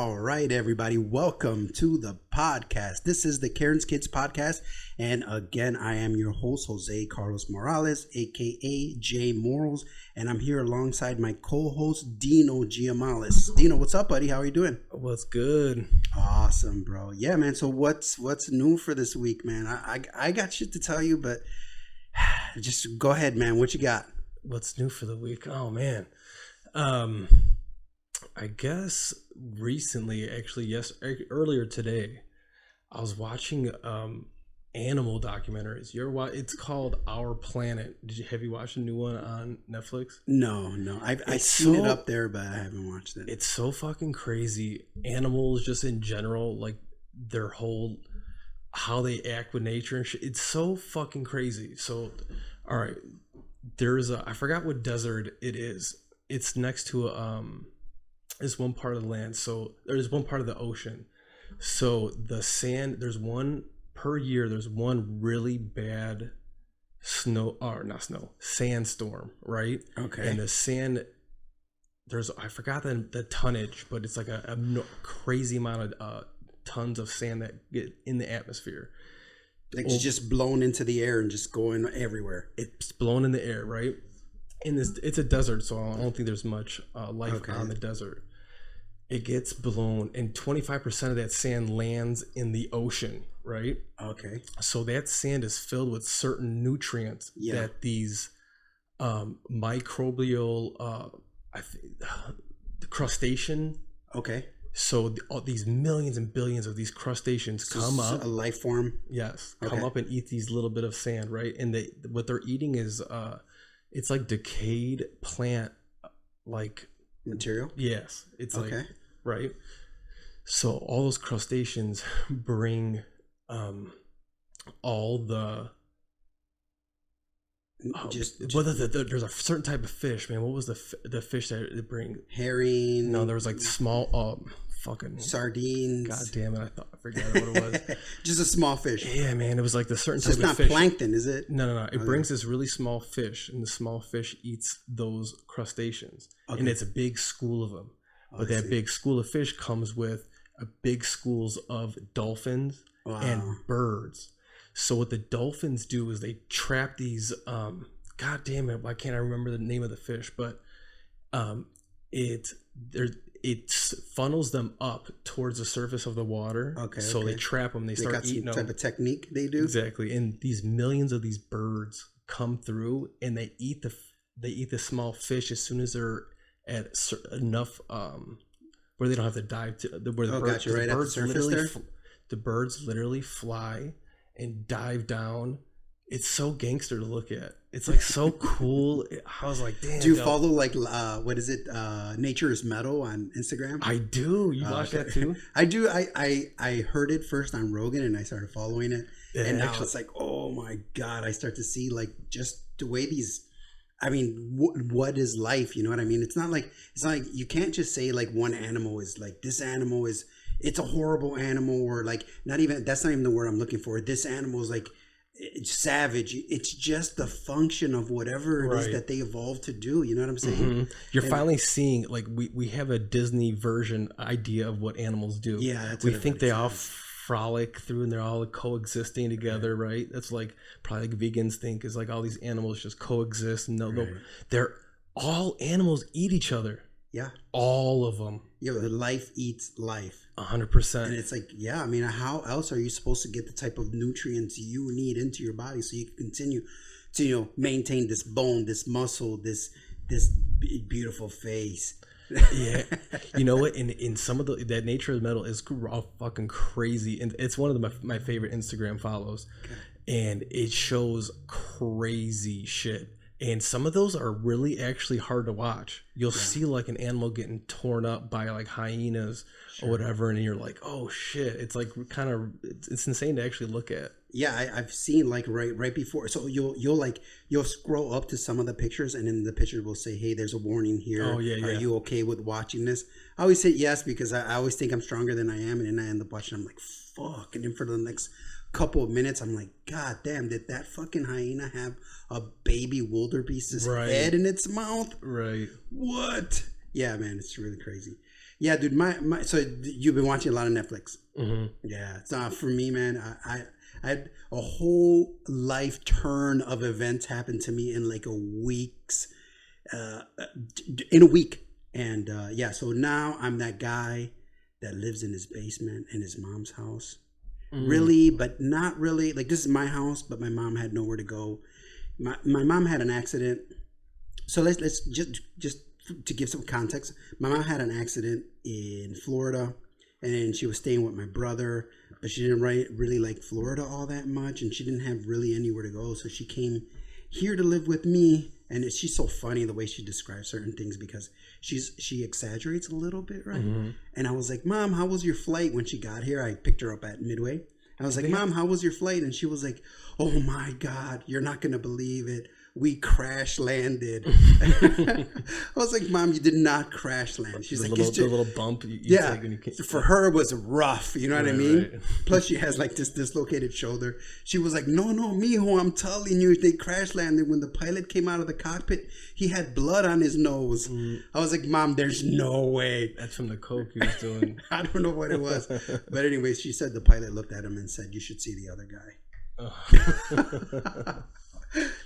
All right, everybody, welcome to the podcast. This is the Karen's Kids podcast, and again, I am your host, Jose Carlos Morales, aka J Morals, and I'm here alongside my co-host, Dino Giamales. Dino, what's up, buddy? How are you doing? What's good? Awesome, bro. Yeah, man. So what's new for this week, man? I got shit to tell you, but just go ahead, man. What you got? What's new for the week? Oh man. I guess recently, actually, earlier today, I was watching animal documentaries. It's called Our Planet. Have you watched a new one on Netflix? No. I've seen it up there, but I haven't watched it. It's so fucking crazy. Animals, just in general, like their whole how they act with nature and shit. It's so fucking crazy. So, all right, I forgot what desert it is. It's next to it's one part of the land. So there's one part of the ocean. So the sand, there's one per year. There's one really bad sandstorm, right? Okay. And the sand, I forgot the tonnage, but it's like a crazy amount of tons of sand that get in the atmosphere. Like it's just blown into the air and just going everywhere. It's blown in the air, right? It's a desert, so I don't think there's much life on the desert. It gets blown, and 25% of that sand lands in the ocean, right? Okay. So that sand is filled with certain nutrients that these microbial, crustacean. Okay. So all these millions and billions of these crustaceans come up. A life form. Yes. Come up and eat these little bit of sand, right? And what they're eating is it's like decayed plant, like material. Yes, it's like right. So all those crustaceans bring all the there's a certain type of fish, man. What was the fish that they bring? Herring. No, there was like small fucking sardines. God damn it! I forgot what it was. Just a small fish. Yeah, man. It was like the certain type of fish. It's not plankton, is it? No. It brings this really small fish, and the small fish eats those crustaceans, and it's a big school of them. But that big school of fish comes with a big schools of dolphins and birds. So what the dolphins do is they trap these. God damn it! Why can't I remember the name of the fish? But it funnels them up towards the surface of the water. So they trap them. They start eating them. Type of technique they do. Exactly, and these millions of these birds come through, and they eat the small fish as soon as they're at enough where they don't have to dive to where the birds. Gotcha, right at the surface there. The birds literally fly and dive down. It's so gangster to look at. It's like so cool. I was like, damn. Do you follow like what is it? Nature is Metal on Instagram? I do. You watch that too? I do. I heard it first on Rogan and I started following it. Yeah, and now it's like, oh my God, I start to see like just the way these. I mean, what is life? You know what I mean? It's not like you can't just say like one animal is like this animal is it's a horrible animal or like that's not even the word I'm looking for. This animal is like it's savage. It's just the function of whatever it is that they evolved to do. You know what I'm saying? Mm-hmm. You're finally seeing like we have a Disney version idea of what animals do. Yeah, we think they all frolic through and they're all coexisting together, right? That's like probably like vegans think is like all these animals just coexist and they're all animals eat each other. Yeah, all of them. Yeah, life eats life. 100%. And it's like, yeah, I mean, how else are you supposed to get the type of nutrients you need into your body so you can continue to maintain this bone, this muscle, this beautiful face? Yeah, you know what? In some of that Nature of Metal is all fucking crazy, and it's one of my favorite Instagram follows, and it shows crazy shit. And some of those are really actually hard to watch. You'll see like an animal getting torn up by like hyenas or whatever, and you're like, oh shit! It's like kind of it's insane to actually look at. Yeah, I've seen like right before. So you'll scroll up to some of the pictures, and then the picture will say, "Hey, there's a warning here. Oh yeah, Are you okay with watching this?" I always say yes because I always think I'm stronger than I am, and then I end up watching. I'm like, fuck, and then for the next couple of minutes, I'm like, God damn, did that fucking hyena have a baby wildebeest's head in its mouth? Right. What? Yeah, man, it's really crazy. Yeah, dude. So you've been watching a lot of Netflix. Mm-hmm. Yeah, it's not for me, man. I had a whole life turn of events happen to me in like uh, in a week, and yeah. So now I'm that guy that lives in his basement in his mom's house. Really, but not really. Like this is my house, but my mom had nowhere to go. My mom had an accident. So let's just to give some context. My mom had an accident in Florida, and she was staying with my brother, but she didn't really like Florida all that much, and she didn't have really anywhere to go. So she came here to live with me, and she's so funny the way she describes certain things because she exaggerates a little bit, right? Mm-hmm. And I was like, Mom, how was your flight when she got here? I picked her up at Midway. I was like, Mom, how was your flight? And she was like, oh my God, you're not going to believe it. We crash landed. I was like, Mom, you did not crash land. She's like, the little bump. Yeah. For her, it was rough. You know what I mean? Right. Plus, she has like this dislocated shoulder. She was like, no, mijo, I'm telling you, they crash landed. When the pilot came out of the cockpit, he had blood on his nose. I was like, Mom, there's no way. That's from the coke he was doing. I don't know what it was. But anyway, she said the pilot looked at him and said, you should see the other guy. Oh.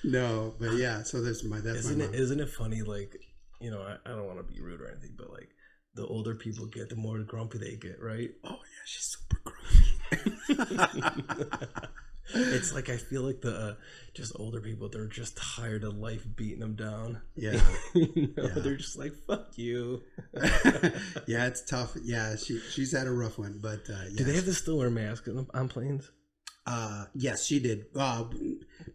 No, but yeah, so that's my isn't it funny, like, you know, I don't want to be rude or anything, but like the older people get, the more grumpy they get, right? Oh yeah, she's super grumpy. It's like I feel like the just older people, they're just tired of life beating them down. Yeah. They're just like, fuck you. Yeah, it's tough. Yeah, she's had a rough one, but do they have to still wear masks on planes? Yes, she did.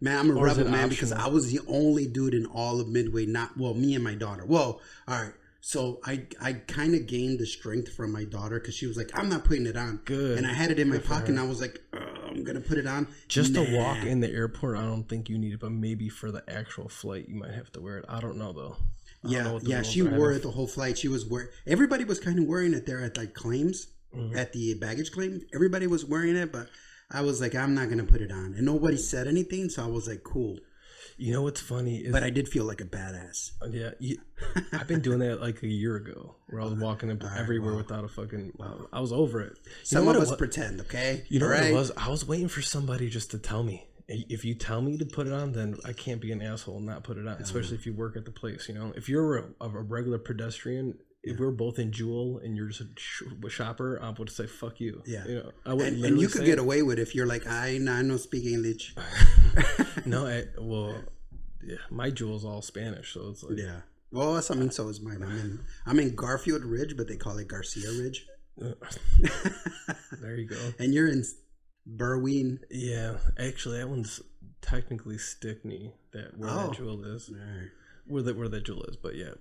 Man, I'm a rebel, man, because I was the only dude in all of Midway. Me and my daughter. Well, all right. So I kind of gained the strength from my daughter because she was like, I'm not putting it on. Good. And I had it in my pocket, and I was like, I'm gonna put it on. Just to walk in the airport, I don't think you need it, but maybe for the actual flight, you might have to wear it. I don't know though. Yeah. She wore it the whole flight. She was wearing. Everybody was kind of wearing it there at like claims, at the baggage claim. Everybody was wearing it, but I was like, I'm not going to put it on. And nobody said anything, so I was like, cool. You know what's funny? But I did feel like a badass. Yeah. I've been doing that like a year ago, where I was walking everywhere without a fucking... I was over it. Some of us pretend, okay? You know what it was? I was waiting for somebody just to tell me. If you tell me to put it on, then I can't be an asshole and not put it on, especially if you work at the place, you know? If you're a regular pedestrian... If we're both in Jewel and you're just a shopper, I would say fuck you. Yeah, you know, I would. And you could get away with it if you're like, I don't speak English. No, my Jewel's all Spanish, so it's like, yeah. Well, I mean, so is mine. I'm in Garfield Ridge, but they call it Garcia Ridge. There you go. And you're in Berwyn. Yeah, actually, that one's technically Stickney. That Jewel is. All right. Where that Jewel is, but yeah,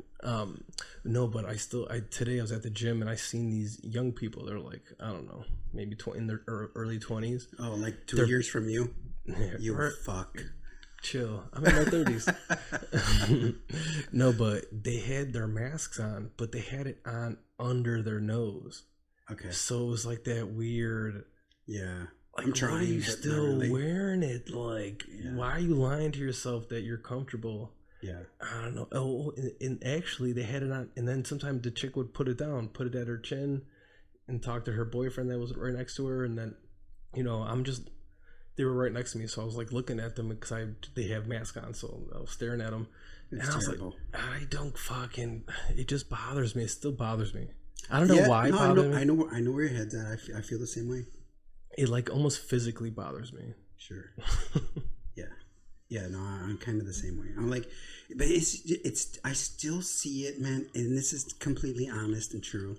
no, but today I was at the gym and I seen these young people. They're like, I don't know, maybe in their early 20s. Oh, like 2 years from you. Yeah, you fuck. Chill. I'm in my 30s. No, but they had their masks on, but they had it on under their nose. Okay. So it was like that weird. Yeah. Like, I'm trying. Why are you still wearing it? Like, why are you lying to yourself that you're comfortable? Yeah. I don't know. Oh, and actually they had it on, and then sometimes the chick would put it down, put it at her chin, and talk to her boyfriend that was right next to her, and then, you know, they were right next to me, so I was like looking at them because they have masks on, so I was staring at them, and I was terrible. Like, I don't fucking. It just bothers me. It still bothers me. I don't know why. No, I know where your head's at. I feel the same way. It like almost physically bothers me. Sure. Yeah, no, I'm kind of the same way. I'm like, but it's I still see it, man, and this is completely honest and true.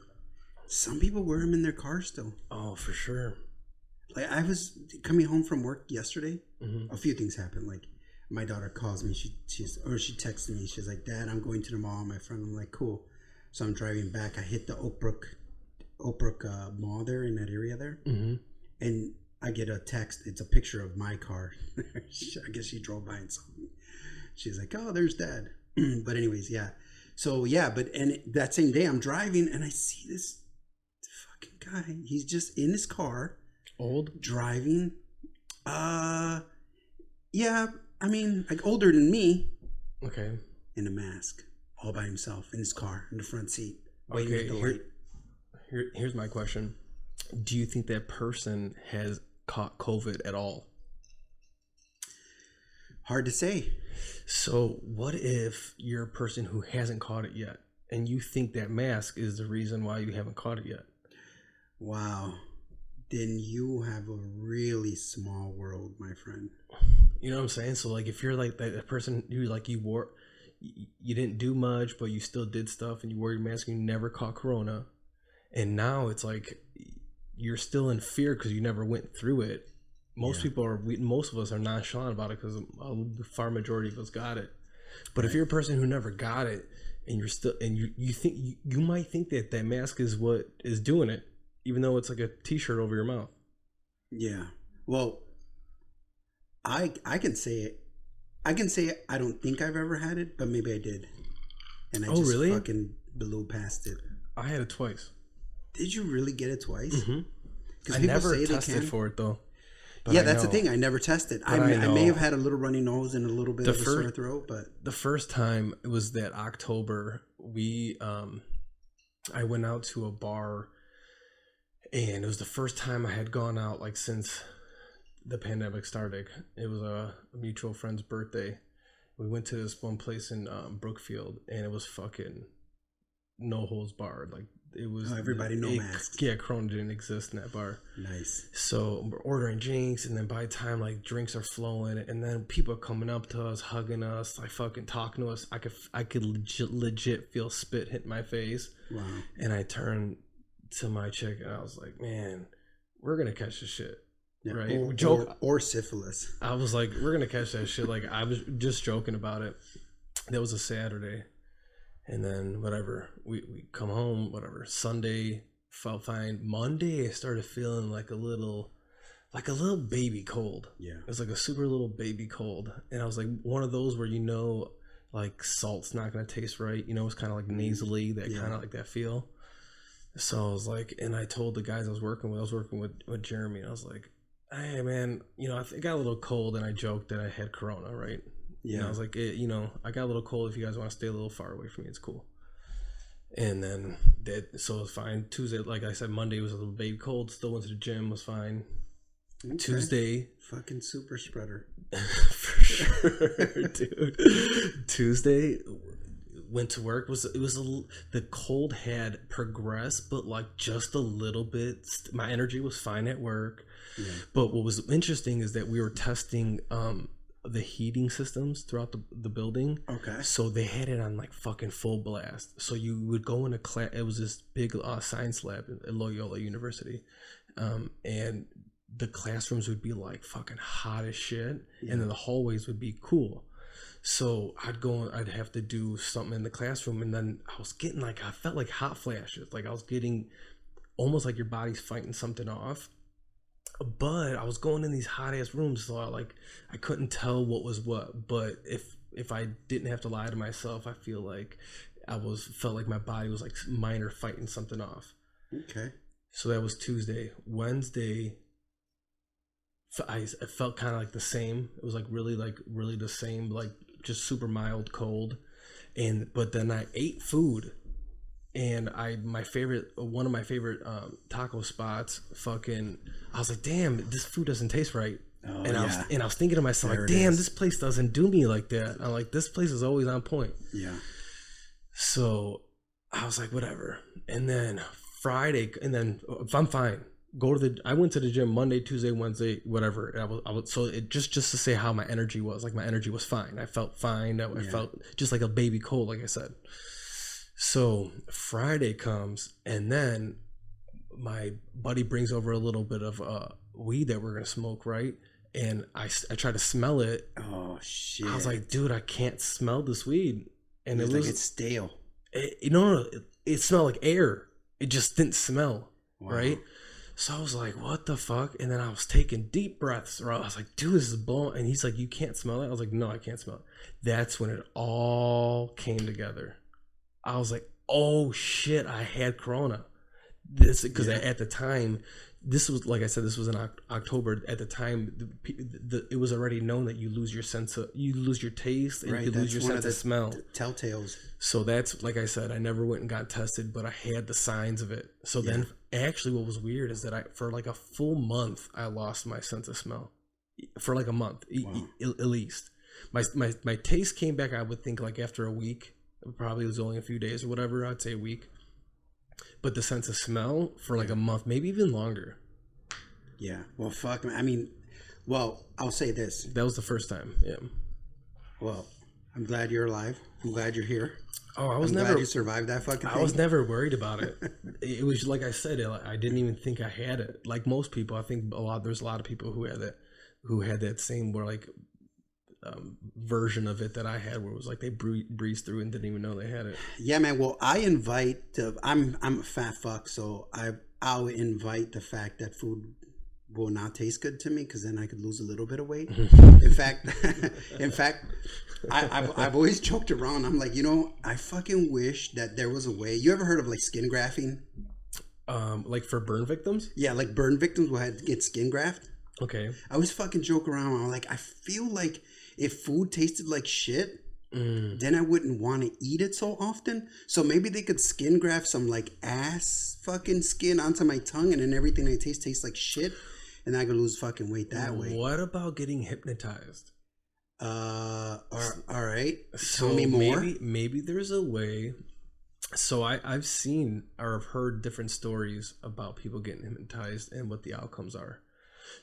Some people wear them in their car still. Oh, for sure. Like, I was coming home from work yesterday. Mm-hmm. A few things happened. Like, my daughter calls me. She texted me. She's like, Dad, I'm going to the mall with my friend. I'm like, cool. So I'm driving back. I hit the Oakbrook Mall there in that area there, and I get a text. It's a picture of my car. I guess she drove by and saw me. She's like, oh, there's Dad. But anyways, yeah. So, yeah, that same day I'm driving and I see this fucking guy. He's just in his car. Old? Driving. Yeah, I mean, like older than me. Okay. In a mask. All by himself in his car, in the front seat. Waiting at the light. Here's my question. Do you think that person has caught COVID at all? Hard to say. So what if you're a person who hasn't caught it yet, and you think that mask is the reason why you haven't caught it yet? Wow. Then you have a really small world, my friend. You know what I'm saying? So like, if you're like that person who like you didn't do much, but you still did stuff, and you wore your mask, and you never caught corona, and now it's like you're still in fear because you never went through it. Most of us are nonchalant about it because the far majority of us got it. But if you're a person who never got it, and you're still, and you think you might think that mask is what is doing it, even though it's like a t-shirt over your mouth. Yeah. Well, I can say it. I can say I don't think I've ever had it, but maybe I did. And I just really? fucking blew past it. I had it twice. Did you really get it twice? Mm-hmm. I never tested for it though. Yeah, that's the thing. I never tested. I may have had a little runny nose and a little bit of a sore throat, but the first time it was that October. I went out to a bar, and it was the first time I had gone out like since the pandemic started. It was a mutual friend's birthday. We went to this one place in Brookfield, and it was fucking no holds barred. Like it was everybody no masks. Yeah, Corona didn't exist in that bar. Nice. So we're ordering drinks, and then by the time like drinks are flowing, and then people are coming up to us, hugging us, like fucking talking to us, I could legit feel spit hit my face. Wow. And I turned to my chick, and I was like, man, we're gonna catch this shit. Yeah, Right? Or syphilis. I was like, we're gonna catch that shit. Like I was just joking about it. That was a Saturday. And then whatever, we come home, whatever. Sunday felt fine. Monday I started feeling like a little baby cold. Yeah. It was like a super little baby cold. And I was like one of those where like salt's not gonna taste right. It's kind of like nasally, that kind of like that feel. So I was like, and I told the guys I was working with Jeremy, and I was like, hey man, I got a little cold, and I joked that I had corona, right? Yeah. And I was like, I got a little cold. If you guys want to stay a little far away from me, it's cool. And then so it was fine. Tuesday, like I said, Monday was a little baby cold. Still went to the gym, was fine. Okay. Tuesday, fucking super spreader. For sure, dude. Tuesday, went to work. The cold had progressed, but like just a little bit. My energy was fine at work. Yeah. But what was interesting is that we were testing the heating systems throughout the building. Okay. So they had it on like fucking full blast. So you would go into class. It was this big science lab at Loyola University, and the classrooms would be like fucking hot as shit, and then the hallways would be cool. So I'd have to do something in the classroom, and then I was getting I felt like hot flashes. Like I was getting almost like your body's fighting something off. But I was going in these hot ass rooms, so I couldn't tell what was what. But if I didn't have to lie to myself, I feel like felt like my body was like minor fighting something off. Okay. So that was Tuesday. Wednesday, I felt kind of like the same. It was really the same, like just super mild cold. But then I ate food. And one of my favorite taco spots, I was like, damn, this food doesn't taste right. Oh, and I was thinking to myself, like, damn, this place doesn't do me like that. I'm like, this place is always on point. Yeah. So I was like, whatever. And then Friday, if I'm fine, I went to the gym Monday, Tuesday, Wednesday, whatever. And I was so it just to say how my energy was. Like my energy was fine. I felt fine. I felt just like a baby cold, like I said. So Friday comes, and then my buddy brings over a little bit of weed that we're gonna smoke, right? And I try to smell it. Oh shit! I was like, dude, I can't smell this weed, and it was like it's stale. No, it smelled like air. It just didn't smell right. So I was like, what the fuck? And then I was taking deep breaths. Right? I was like, dude, this is blowing. And he's like, you can't smell it. I was like, no, I can't smell it. That's when it all came together. I was like, oh shit, I had corona. This because at the time, this was like I said, this was in October. At the time, it was already known that you lose your taste, and you could lose your sense of smell. Telltales. So that's like I said, I never went and got tested, but I had the signs of it. So then, actually, what was weird is that for like a full month, I lost my sense of smell. For like a month, at least. My taste came back. I would think like after a week. It probably was only a few days or whatever. I'd say a week. But the sense of smell for like a month, maybe even longer. Yeah. Well, fuck. I mean, well, I'll say this. That was the first time. Yeah. Well, I'm glad you're alive. I'm glad you're here. Oh, I'm glad you survived that fucking thing. I was never worried about it. It was like I said. I didn't even think I had it. Like most people, I think there's a lot of people who had that same version of it that I had, where it was like they breezed through and didn't even know they had it. Yeah, man. Well, I'm a fat fuck, so I'll invite the fact that food will not taste good to me, because then I could lose a little bit of weight. In fact, I've always joked around. I'm like, I fucking wish that there was a way. You ever heard of like skin grafting? Like for burn victims? Yeah, like burn victims will have to get skin graft. Okay. I always fucking joke around. I'm like, I feel like if food tasted like shit, then I wouldn't want to eat it so often. So maybe they could skin graft some like ass fucking skin onto my tongue, and then everything I taste tastes like shit, and I could lose fucking weight that way. What about getting hypnotized? All right. Tell me more. Maybe there's a way. So I've seen or I've heard different stories about people getting hypnotized and what the outcomes are.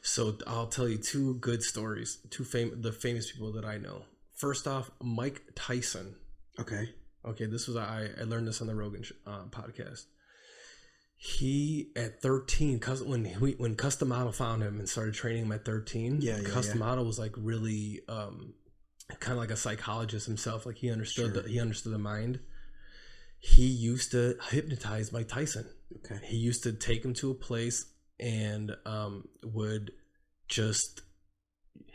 So I'll tell you two good stories, the famous people that I know. First off, Mike Tyson. Okay, this was I learned this on the Rogan podcast. He at 13, when Custom Model found him and started training him at 13. Custom Model was like really kind of like a psychologist himself. Like he understood the mind. He used to hypnotize Mike Tyson. Okay, he used to take him to a place and would just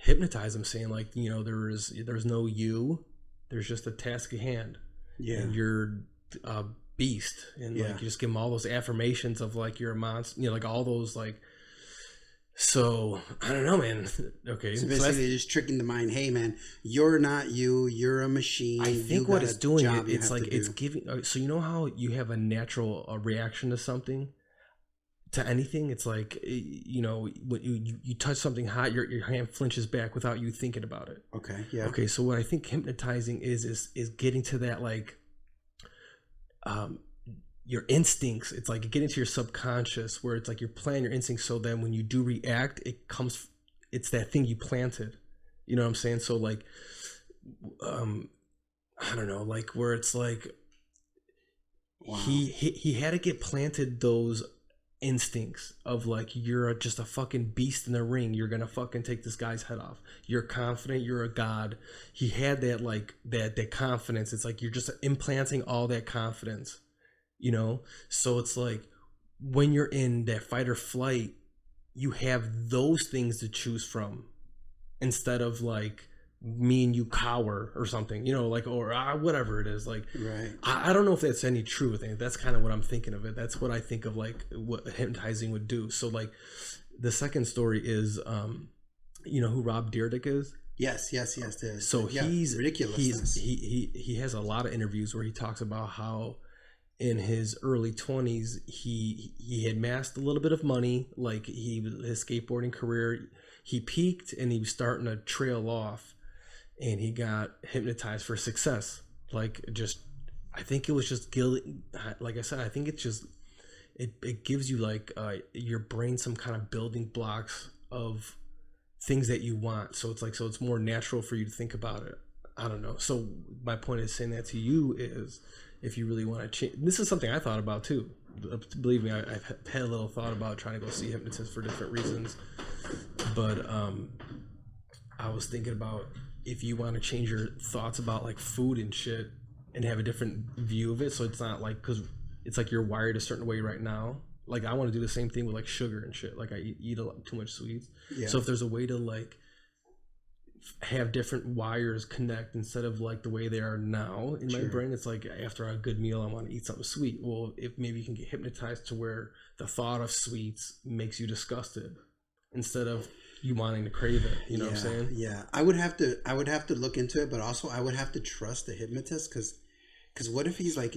hypnotize him, saying like, there's no you, there's just a task at hand, and you're a beast, and like you just give him all those affirmations of like you're a monster, like all those like. So I don't know, man. Okay, so basically just tricking the mind. Hey, man, you're not you. You're a machine. I think what it's doing, it's like it's giving. So you know how you have a natural reaction to something. To anything, it's like, when you touch something hot, your hand flinches back without you thinking about it. Okay, yeah. Okay, so what I think hypnotizing is getting to that, like, your instincts. It's like getting to your subconscious, where it's like you're playing your instincts, so then when you do react, it's that thing you planted. You know what I'm saying? So like, I don't know, like where it's like, wow. He had to get planted those instincts of like, you're just a fucking beast in the ring, you're gonna fucking take this guy's head off, you're confident, you're a god. He had that like that confidence. It's like you're just implanting all that confidence, so it's like when you're in that fight or flight, you have those things to choose from, instead of like me and you cower or something, like, or whatever it is. Like, right. I don't know if that's any truth. That's kind of what I'm thinking of it. That's what I think of like what hypnotizing would do. So like the second story is, who Rob Dyrdek is? Yes. So he's ridiculous. He has a lot of interviews where he talks about how in his early 20s, he had amassed a little bit of money. Like his skateboarding career, he peaked and he was starting to trail off. And he got hypnotized for success. Like, I think it was just like I said, I think it's just, it gives you like your brain some kind of building blocks of things that you want. So it's more natural for you to think about it. I don't know. So my point is saying that to you is, if you really want to change, this is something I thought about too. Believe me, I've had a little thought about trying to go see hypnotists for different reasons. But I was thinking about, if you want to change your thoughts about like food and shit and have a different view of it, so it's not like, because it's like you're wired a certain way right now. Like I want to do the same thing with like sugar and shit. Like I eat a lot too much sweets. Yeah. So if there's a way to like have different wires connect instead of like the way they are now in my brain. It's like after a good meal, I want to eat something sweet. Well, if maybe you can get hypnotized to where the thought of sweets makes you disgusted instead of you wanting to crave it. You know what I'm saying? Yeah. I would have to look into it, but also I would have to trust the hypnotist because what if he's like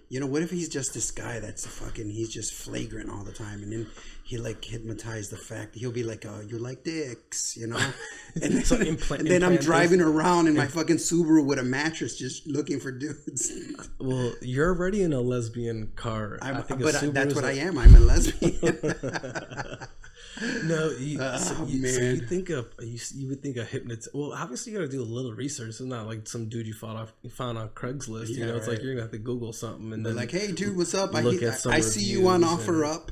what if he's just this guy that's he's just flagrant all the time, and then he like hypnotize the fact he'll be like, oh, you like dicks, and then, So and then I'm driving around in my fucking Subaru with a mattress just looking for dudes. Well, you're already in a lesbian car. That's what I am. I'm a lesbian. No, so you think of you would think a hypnotist. Well, obviously you got to do a little research. It's not like some dude you found on Craigslist. It's like you're gonna have to Google something and then like, hey, dude, what's up? I see you on OfferUp.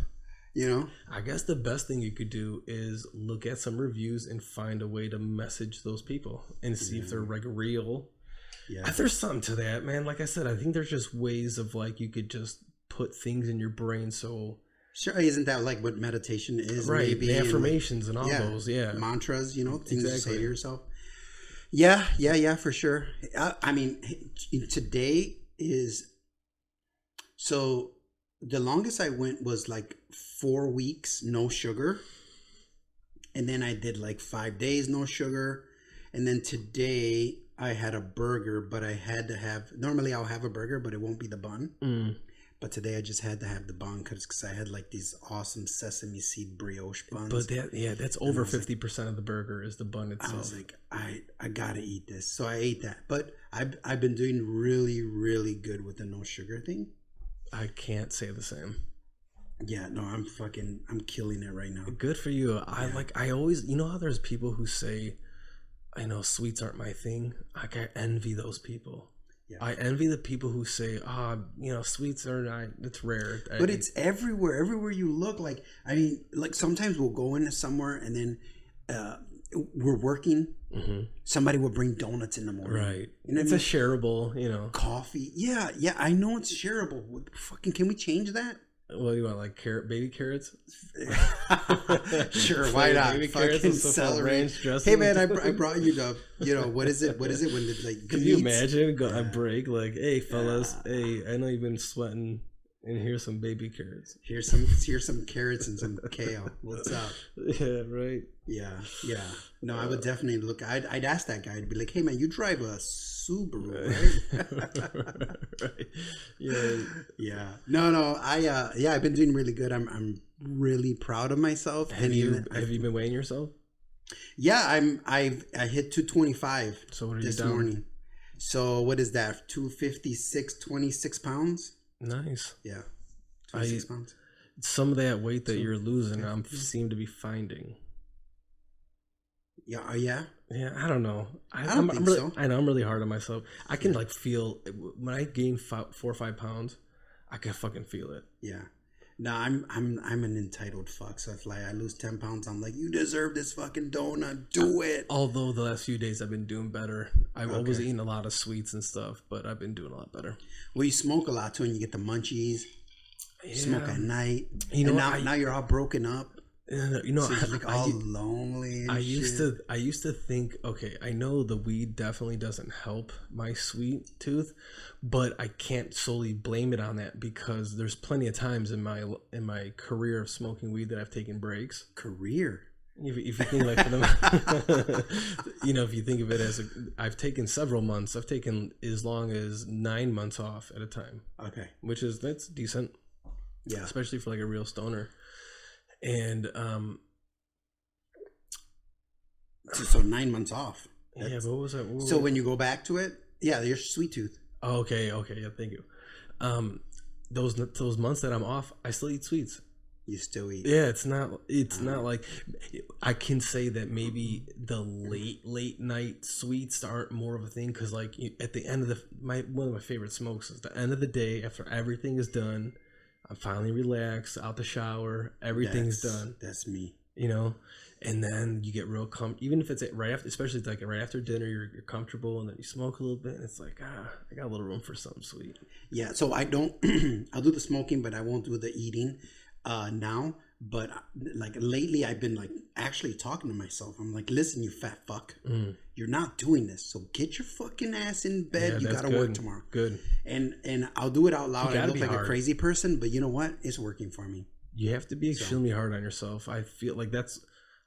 I guess the best thing you could do is look at some reviews and find a way to message those people and see if they're like real. Yeah, there's something to that, man. Like I said, I think there's just ways of like you could just put things in your brain so. Sure, isn't that like what meditation is? Right, maybe the affirmations and all those, mantras, things to say to yourself. Yeah, for sure. I mean, today is so the longest I went was like 4 weeks no sugar, and then I did like 5 days no sugar, and then today I had a burger, but I had to have. Normally I'll have a burger, but it won't be the bun. But today I just had to have the bun because I had like these awesome sesame seed brioche buns. But that's over 50% of the burger is the bun itself. I was like, I gotta eat this, so I ate that. But I've been doing really, really good with the no sugar thing. I can't say the same. Yeah, no, I'm killing it right now. Good for you. I always, how there's people who say, I know sweets aren't my thing. Like I envy those people. Yeah. I envy the people who say, sweets are not, it's rare. But it's everywhere. Everywhere you look. Like, I mean, like sometimes we'll go into somewhere and then we're working. Mm-hmm. Somebody will bring donuts in the morning. Right. It's a shareable, Coffee. Yeah. I know it's shareable. Can we change that? What do you want, like baby carrots? Sure, why not? Baby carrots with celery. Hey man, I brought you the, what is it when it's like? Can you imagine? I break like, hey fellas, hey, I know you've been sweating, and here's some baby carrots. Here's some carrots and some kale. What's up? Yeah, right. Yeah. No, I would definitely look. I'd ask that guy to be like, hey man, you drive a Subaru, right? Right. Yeah. No. I've been doing really good. I'm really proud of myself. Have you been weighing yourself? Yeah, I hit 225. So what are this you down? Morning. So what is that? 256, 26 pounds. Nice. Yeah. 26 pounds. Some of that weight that you're losing, I seem to be finding. Yeah. Yeah, I don't know. I don't think so. I know I'm really hard on myself. I can like feel when I gain 4 or 5 pounds, I can fucking feel it. Yeah. No, I'm an entitled fuck. So if like I lose 10 pounds, I'm like, you deserve this fucking donut. Do it. Although the last few days I've been doing better. I've always eaten a lot of sweets and stuff, but I've been doing a lot better. Well, you smoke a lot too, and you get the munchies. You smoke at night. Now you're all broken up. So you're like all lonely. And I used to think, okay, I know the weed definitely doesn't help my sweet tooth, but I can't solely blame it on that because there's plenty of times in my career of smoking weed that I've taken breaks. Career. If you think like for them, if you think of it as I've taken several months. I've taken as long as 9 months off at a time. Okay, that's decent. Yeah, especially for like a real stoner. And so 9 months off. Yeah, but what was that? So when you go back to it, your sweet tooth. Oh, okay, yeah, thank you. Those months that I'm off, I still eat sweets. You still eat? Yeah, it's not like I can say that maybe the late night sweets aren't more of a thing because like at the end of one of my favorite smokes is the end of the day after everything is done. I'm finally relaxed, out the shower, everything's done. That's me. And then you get real even if it's right after, especially like right after dinner, you're comfortable, and then you smoke a little bit, and it's like, I got a little room for something sweet. Yeah, so I don't, I'll do the smoking, but I won't do the eating now. But like lately, I've been like actually talking to myself. I'm like, listen, you fat fuck, you're not doing this. So get your fucking ass in bed. You gotta work tomorrow. Good. And I'll do it out loud. I look like hard. a crazy person, but you know what? It's working for me. You have to be extremely hard on yourself. I feel like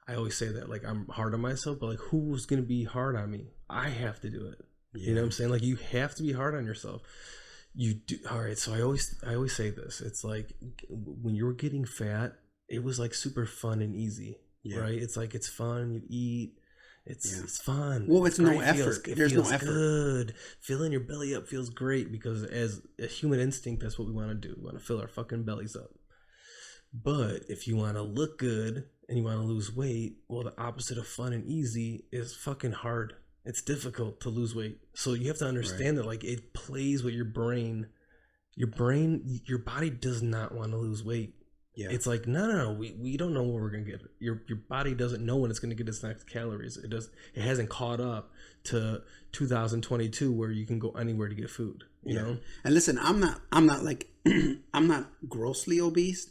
I always say that, like, I'm hard on myself, but like, who's gonna be hard on me? I have to do it. You know what I'm saying? Like, you have to be hard on yourself. You do. All right. So I always say this. It's like when you were getting fat, it was like super fun and easy, right? It's like, it's fun. You eat. It's fun. Well, it's no effort. There's no effort. Good. Filling your belly up feels great because as a human instinct, that's what we want to do. We want to fill our fucking bellies up. But if you want to look good and you want to lose weight, well, the opposite of fun and easy is fucking hard. It's difficult to lose weight. So you have to understand that, like, it plays with your brain. Your body does not want to lose weight. Yeah. It's like, no. We don't know when we're going to get it. Your body doesn't know when it's going to get its next calories. It hasn't caught up to 2022 where you can go anywhere to get food, you know? And listen, I'm not like, I'm not grossly obese,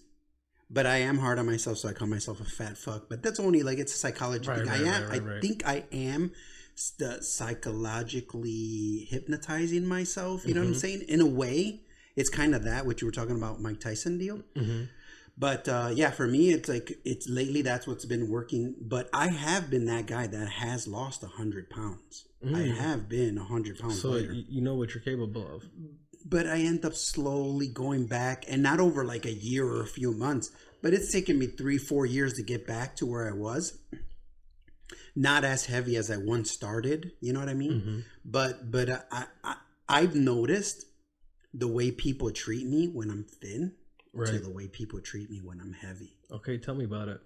but I am hard on myself. So I call myself a fat fuck, but that's only like, it's a psychology thing. I think I am psychologically hypnotizing myself. You know what I'm saying? In a way, it's kind of that, what you were talking about, Mike Tyson deal. But for me, it's like, it's lately, that's what's been working. But I have been that guy that has lost 100 pounds. I have been 100 pounds later. So you know what you're capable of. But I end up slowly going back, and not over like a year or a few months, but it's taken me 3-4 years to get back to where I was. Not as heavy as I once started, you know what I mean? But I've noticed the way people treat me when I'm thin to the way people treat me when I'm heavy. Okay, tell me about it.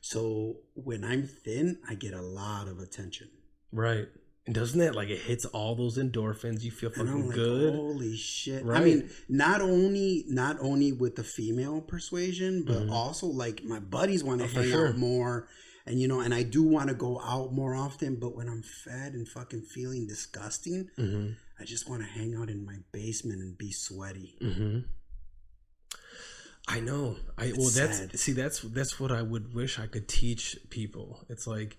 So when I'm thin, I get a lot of attention. Right. And doesn't that, like, it hits all those endorphins? You feel fucking good. Holy shit. Right? I mean, not only with the female persuasion, but also like my buddies want to hang out more. And, you know, and I do want to go out more often, but when I'm fat and fucking feeling disgusting, I just want to hang out in my basement and be sweaty. I know. That's what I would wish I could teach people. It's like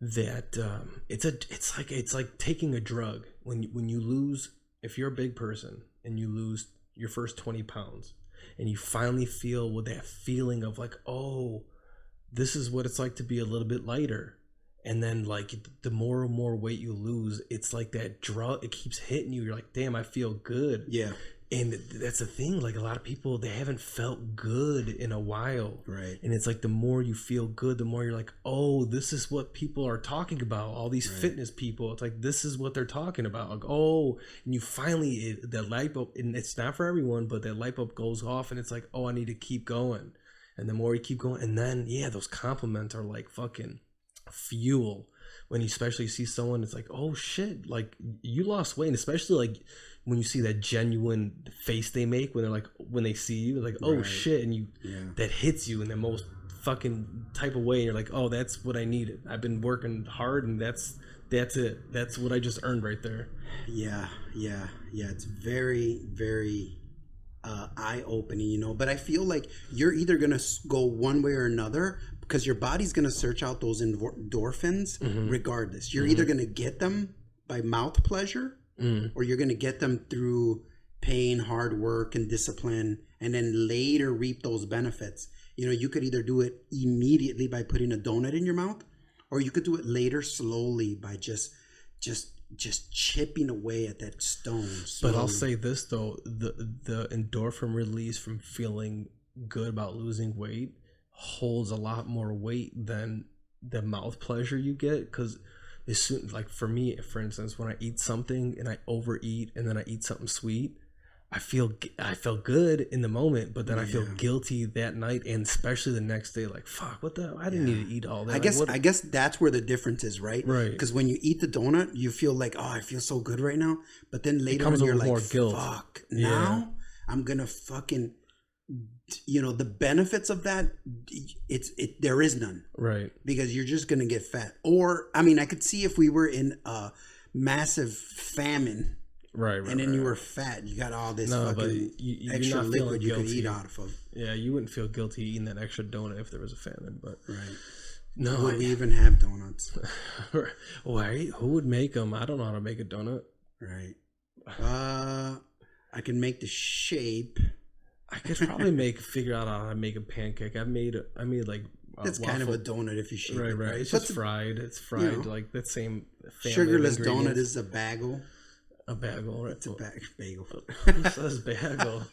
that. It's like taking a drug. When you lose, if you're a big person and you lose your first 20 pounds, and you finally feel with that feeling of like, oh, this is what it's like to be a little bit lighter. And then, like, the more and more weight you lose, it's like that drug, it keeps hitting you. You're like, damn, I feel good. Yeah. And that's the thing. Like, a lot of people, they haven't felt good in a while. Right. And it's like, the more you feel good, the more you're like, oh, this is what people are talking about. All these fitness people. It's like, this is what they're talking about. Like, oh, and you finally, that light bulb, and it's not for everyone, but that light bulb goes off and it's like, oh, I need to keep going. And the more you keep going, and then, those compliments are like fucking fuel. When you especially see someone, it's like, oh shit, like, you lost weight. And especially like when you see that genuine face they make when they see you, like, oh shit, and you that hits you in the most fucking type of way. And you're like, oh, that's what I needed. I've been working hard, and that's it. That's what I just earned right there. Yeah. It's very, very eye-opening, you know. But I feel like you're either gonna go one way or another, because your body's gonna search out those endorphins regardless. You're either gonna get them by mouth pleasure, or you're gonna get them through pain, hard work, and discipline, and then later reap those benefits. You know, you could either do it immediately by putting a donut in your mouth, or you could do it later slowly by just chipping away at that stone slowly. But I'll say this though, the endorphin release from feeling good about losing weight holds a lot more weight than the mouth pleasure you get. Because as soon, like for me, for instance, when I eat something and I overeat and then I eat something sweet, I felt good in the moment, but then I feel guilty that night, and especially the next day, like, fuck, what the, I didn't need to eat all that. I guess that's where the difference is, right? Right. Because when you eat the donut, you feel like, oh, I feel so good right now. But then later on, you're like, fuck, now I'm going to fucking, you know, the benefits of that, there is none. Right. Because you're just going to get fat. Or, I mean, I could see if we were in a massive famine, Right. And then you were fat. You got all this fucking extra liquid you could eat out of. Yeah, you wouldn't feel guilty eating that extra donut if there was a famine, but right. No, would we even have donuts? Why? Who would make them? I don't know how to make a donut. Right. I can make the shape. I could probably figure out how to make a pancake. I made like it's kind of a donut if you shape it. Right. It's just fried. It's fried, you know, like that same sugarless donut is a bagel. A bagel, right? It's a bagel. Who says bagel?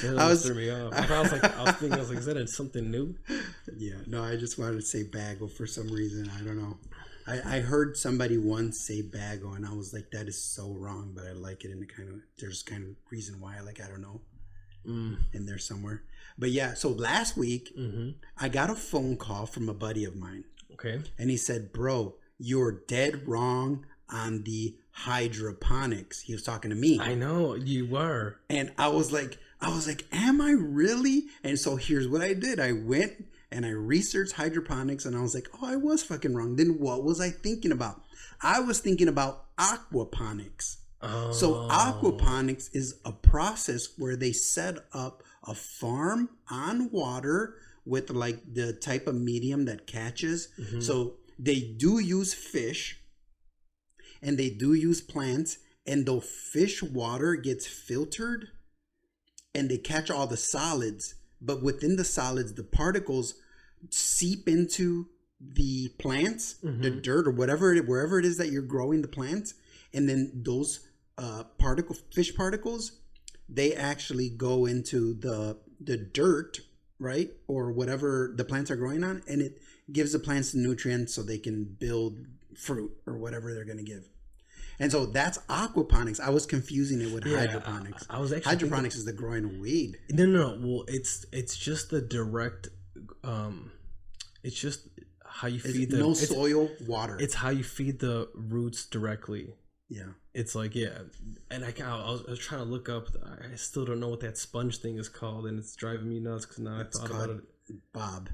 That threw me off. I was thinking, is that something new? Yeah, no, I just wanted to say bagel for some reason. I don't know. I heard somebody once say bagel, and I was like, that is so wrong, but I like it, and there's kind of reason why. Like, I don't know, in there somewhere. But yeah, so last week, I got a phone call from a buddy of mine. Okay. And he said, bro, you're dead wrong on the hydroponics. He was talking to me. I know, you were. And I was like, am I really? And so here's what I did. I went and I researched hydroponics, and I was like, oh, I was fucking wrong. Then what was I thinking about? I was thinking about aquaponics. Oh. So aquaponics is a process where they set up a farm on water with like the type of medium that catches. So they do use fish and they do use plants, and the fish water gets filtered and they catch all the solids, but within the solids, the particles seep into the plants, the dirt or wherever it is that you're growing the plants. And then those fish particles, they actually go into the dirt, right? Or whatever the plants are growing on. And it gives the plants the nutrients so they can build fruit or whatever they're going to give. And so that's aquaponics. I was confusing it with hydroponics. I was actually hydroponics is the growing of weed. No. Well, it's just the direct. It's just how you feed them. No soil, water. It's how you feed the roots directly. Yeah. It's like, yeah. And I was trying to look up. I still don't know what that sponge thing is called, and it's driving me nuts because now I thought about it. Bob.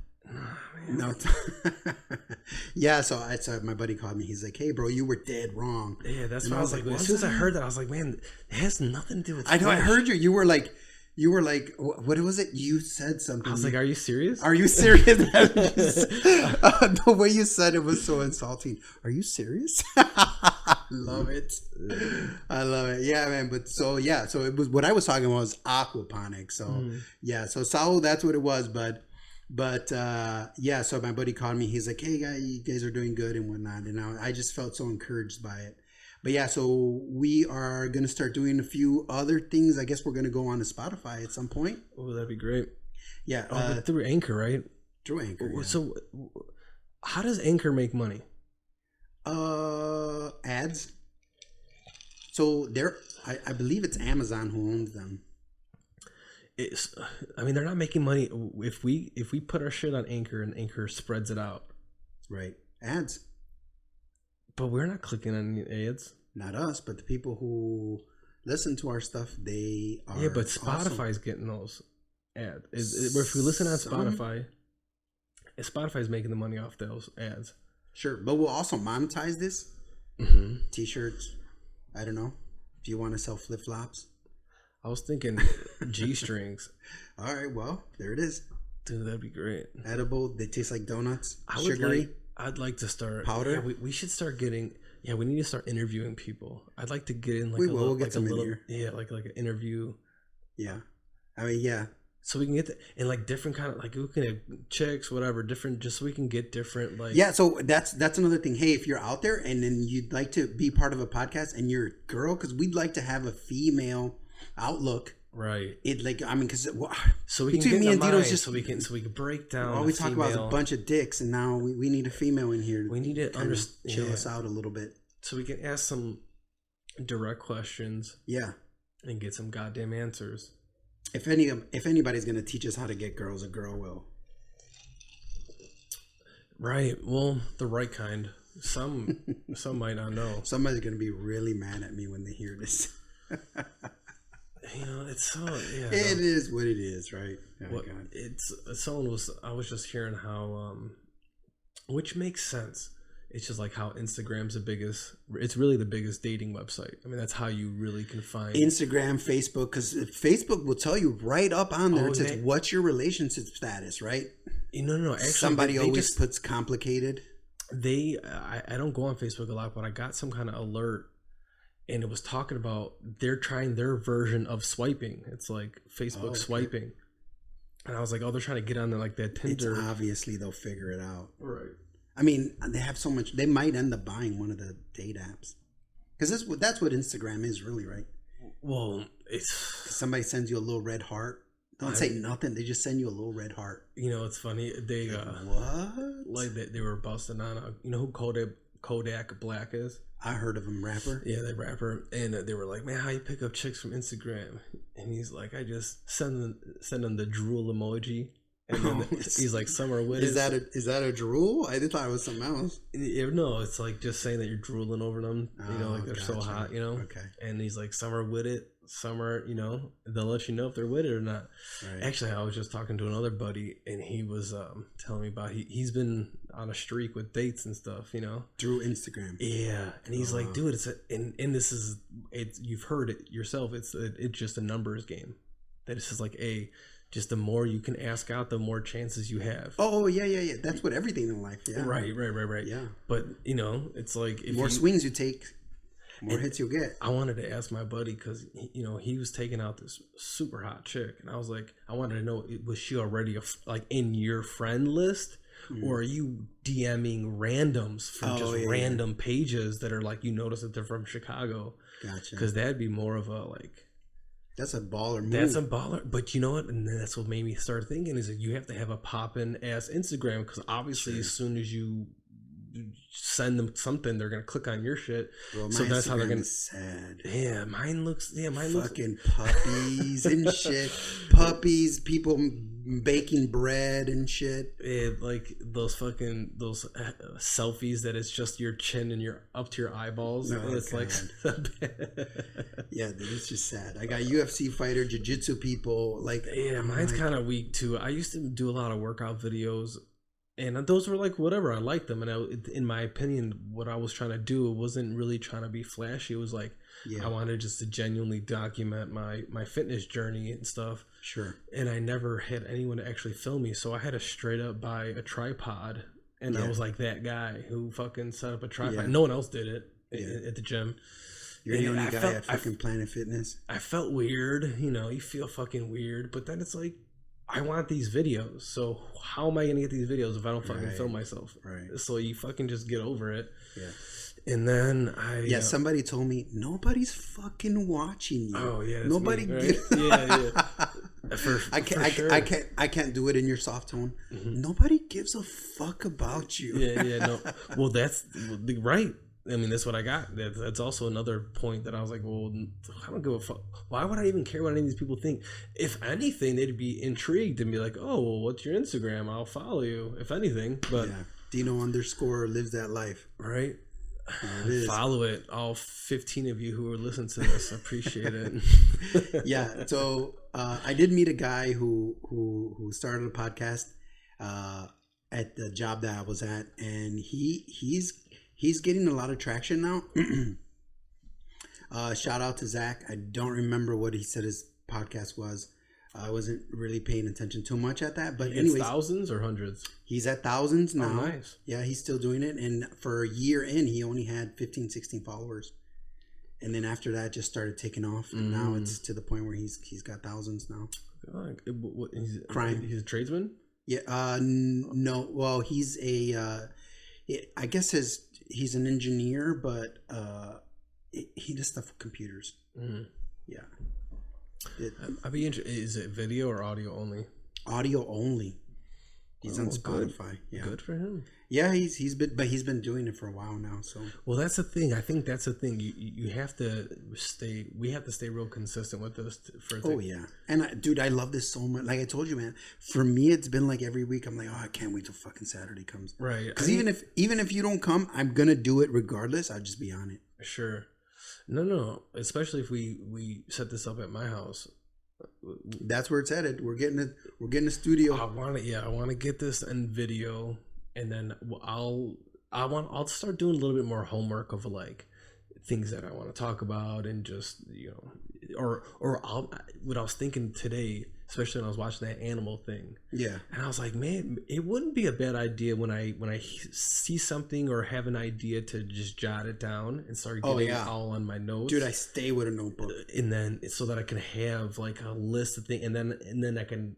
No. Yeah, so my buddy called me. He's like, hey, bro, you were dead wrong. Yeah, that's what I was like. As soon as I heard that, I was like, man, it has nothing to do with I know, I heard you. You were like, what was it? You said something. I was like, are you serious? Are you serious? The way you said it was so insulting. Are you serious? I love it. I love it. Yeah, man. But so it was, what I was talking about was aquaponics. So yeah, so that's what it was. But yeah, so my buddy called me. He's like, hey, you guys are doing good and whatnot. And I just felt so encouraged by it. But yeah, so we are going to start doing a few other things. I guess we're going to go on to Spotify at some point. Oh, that'd be great. Yeah. But through Anchor, right? Through Anchor, yeah. So how does Anchor make money? Ads. So I believe it's Amazon who owns them. They're not making money if we put our shit on Anchor and Anchor spreads it out. Right. Ads. But we're not clicking on any ads. Not us, but the people who listen to our stuff, they are. Yeah, but Spotify's getting those ads. If we listen on Spotify, Spotify's making the money off those ads. Sure, but we'll also monetize this. T-shirts. I don't know. If you want to sell flip-flops. I was thinking G-strings. All right, well, there it is. Dude, that'd be great. Edible. They taste like donuts. Sugary. I'd like to start powder. Yeah, we should start getting. Yeah, we need to start interviewing people. I'd like to get in like we'll get some in here. Yeah, like an interview. Yeah, I mean, yeah. So we can get in like different kind of like we can have chicks, whatever, different. Just so we can get different like. Yeah, so that's another thing. Hey, if you're out there and then you'd like to be part of a podcast and you're a girl, because we'd like to have a female outlook. Right. Because so we can get me and Dino's just so we can break down. All we talk about is a bunch of dicks, and now we need a female in here. We need to chill us out a little bit, so we can ask some direct questions. Yeah, and get some goddamn answers. If anybody's gonna teach us how to get girls, a girl will. Right. Well, the right kind. Some might not know. Somebody's gonna be really mad at me when they hear this. You know, it's so yeah. It is what it is, right? Oh, I was just hearing how, which makes sense. it's just like how Instagram's the biggest. It's really the biggest dating website. I mean, that's how you really can find Instagram, Facebook, because Facebook will tell you right up on there. It says, "What's your relationship status?" Right? No. Actually, somebody always puts complicated. I don't go on Facebook a lot, but I got some kind of alert, and it was talking about they're trying their version of swiping. It's like Facebook swiping, and I was like, oh, they're trying to get on there like that Tinder. It's obviously they'll figure it out, right? I mean, they have so much. They might end up buying one of the date apps, because that's what Instagram is, really, right? Well, it's somebody sends you a little red heart. Don't say nothing. They just send you a little red heart. You know, it's funny. They what? Like they were busting on you know who Kodak Black is? I heard of him, rapper. Yeah, the rapper, and they were like, "Man, how you pick up chicks from Instagram?" And he's like, "I just send them the drool emoji." And then he's like, "Summer with is that a drool? I thought it was something else." No, it's like just saying that you're drooling over them. You know, like they're so hot. You know. Okay. And he's like, "Summer with it." Summer, you know, they'll let you know if they're with it or not. Right. Actually, I was just talking to another buddy, and he was telling me about he's been on a streak with dates and stuff, you know, through Instagram. Yeah, and he's like, dude, and this is you've heard it yourself. It's just a numbers game. That it's just like just the more you can ask out, the more chances you have. Oh yeah. That's what everything in life. Yeah. Right. Yeah. But you know, it's like if more swings you take, more hits you'll get. I wanted to ask my buddy because you know he was taking out this super hot chick, and I was like, I wanted to know, was she already like in your friend list, or are you DMing randoms from random pages that are like you notice that they're from Chicago? Gotcha. Because that'd be more of a like. That's a baller move. That's a baller, but you know what? And that's what made me start thinking is that you have to have a poppin' ass Instagram because obviously as soon as you send them something, they're gonna click on your shit. Bro, so that's Instagram how they're gonna. Sad. Yeah, mine looks. Fucking puppies and shit. Puppies, people baking bread and shit. Yeah, like those selfies that it's just your chin and you're up to your eyeballs. No, and it's God. Yeah, dude, it's just sad. I got UFC fighter, jiu-jitsu people. Like, yeah, mine's kind of weak too. I used to do a lot of workout videos. And those were like whatever. I liked them, and in my opinion, what I was trying to do wasn't really trying to be flashy. It was like I wanted just to genuinely document my fitness journey and stuff. Sure. And I never had anyone to actually film me, so I had to straight up buy a tripod, and I was like that guy who fucking set up a tripod. No one else did it at the gym. You're the only guy at fucking Planet Fitness. I felt weird. You know, you feel fucking weird, but then it's like, I want these videos, so how am I gonna get these videos if I don't fucking film myself? Right. So you fucking just get over it. Yeah. And then somebody told me nobody's fucking watching you. Oh yeah. Nobody. Me, right? I can't do it in your soft tone. Mm-hmm. Nobody gives a fuck about you. No. Well, that's right. I mean, that's what I got. That's also another point that I was like, well, I don't give a fuck. Why would I even care what any of these people think? If anything, they'd be intrigued and be like, oh, well, what's your Instagram? I'll follow you, if anything. But Dino _ lives that life. Right? Follow it. All 15 of you who are listening to this, appreciate it. Yeah. So I did meet a guy who started a podcast at the job that I was at, and he's getting a lot of traction now. Shout out to Zach. I don't remember what he said his podcast was. I wasn't really paying attention too much at that. But anyways, thousands or hundreds? He's at thousands now. Oh, nice. Yeah, he's still doing it. And for a year in, he only had 15, 16 followers. And then after that, just started taking off. And now it's to the point where he's got thousands now. Crime. He's a tradesman? Yeah. No. Well, he's I guess he's an engineer, but he does stuff with computers. Mm-hmm. Yeah. I'd be interested. Is it video or audio only? Audio only. He's on Spotify. Good. Yeah. Good for him. Yeah, he's been doing it for a while now. So well, that's the thing. I think that's the thing. You have to stay. We have to stay real consistent with this. Yeah, and dude, I love this so much. Like I told you, man. For me, it's been like every week. I'm like, oh, I can't wait till fucking Saturday comes. Right. Because even if you don't come, I'm gonna do it regardless. I'll just be on it. Sure. No. Especially if we set this up at my house. That's where it's headed. We're getting a studio. I want to get this in video, and then I'll I'll start doing a little bit more homework of like things that I want to talk about, and just, you know, or what I was thinking today, especially when I was watching that animal thing. Yeah. And I was like, man, it wouldn't be a bad idea when I see something or have an idea to just jot it down and start getting it all on my notes. Dude, I stay with a notebook. And then so that I can have like a list of things, and then I can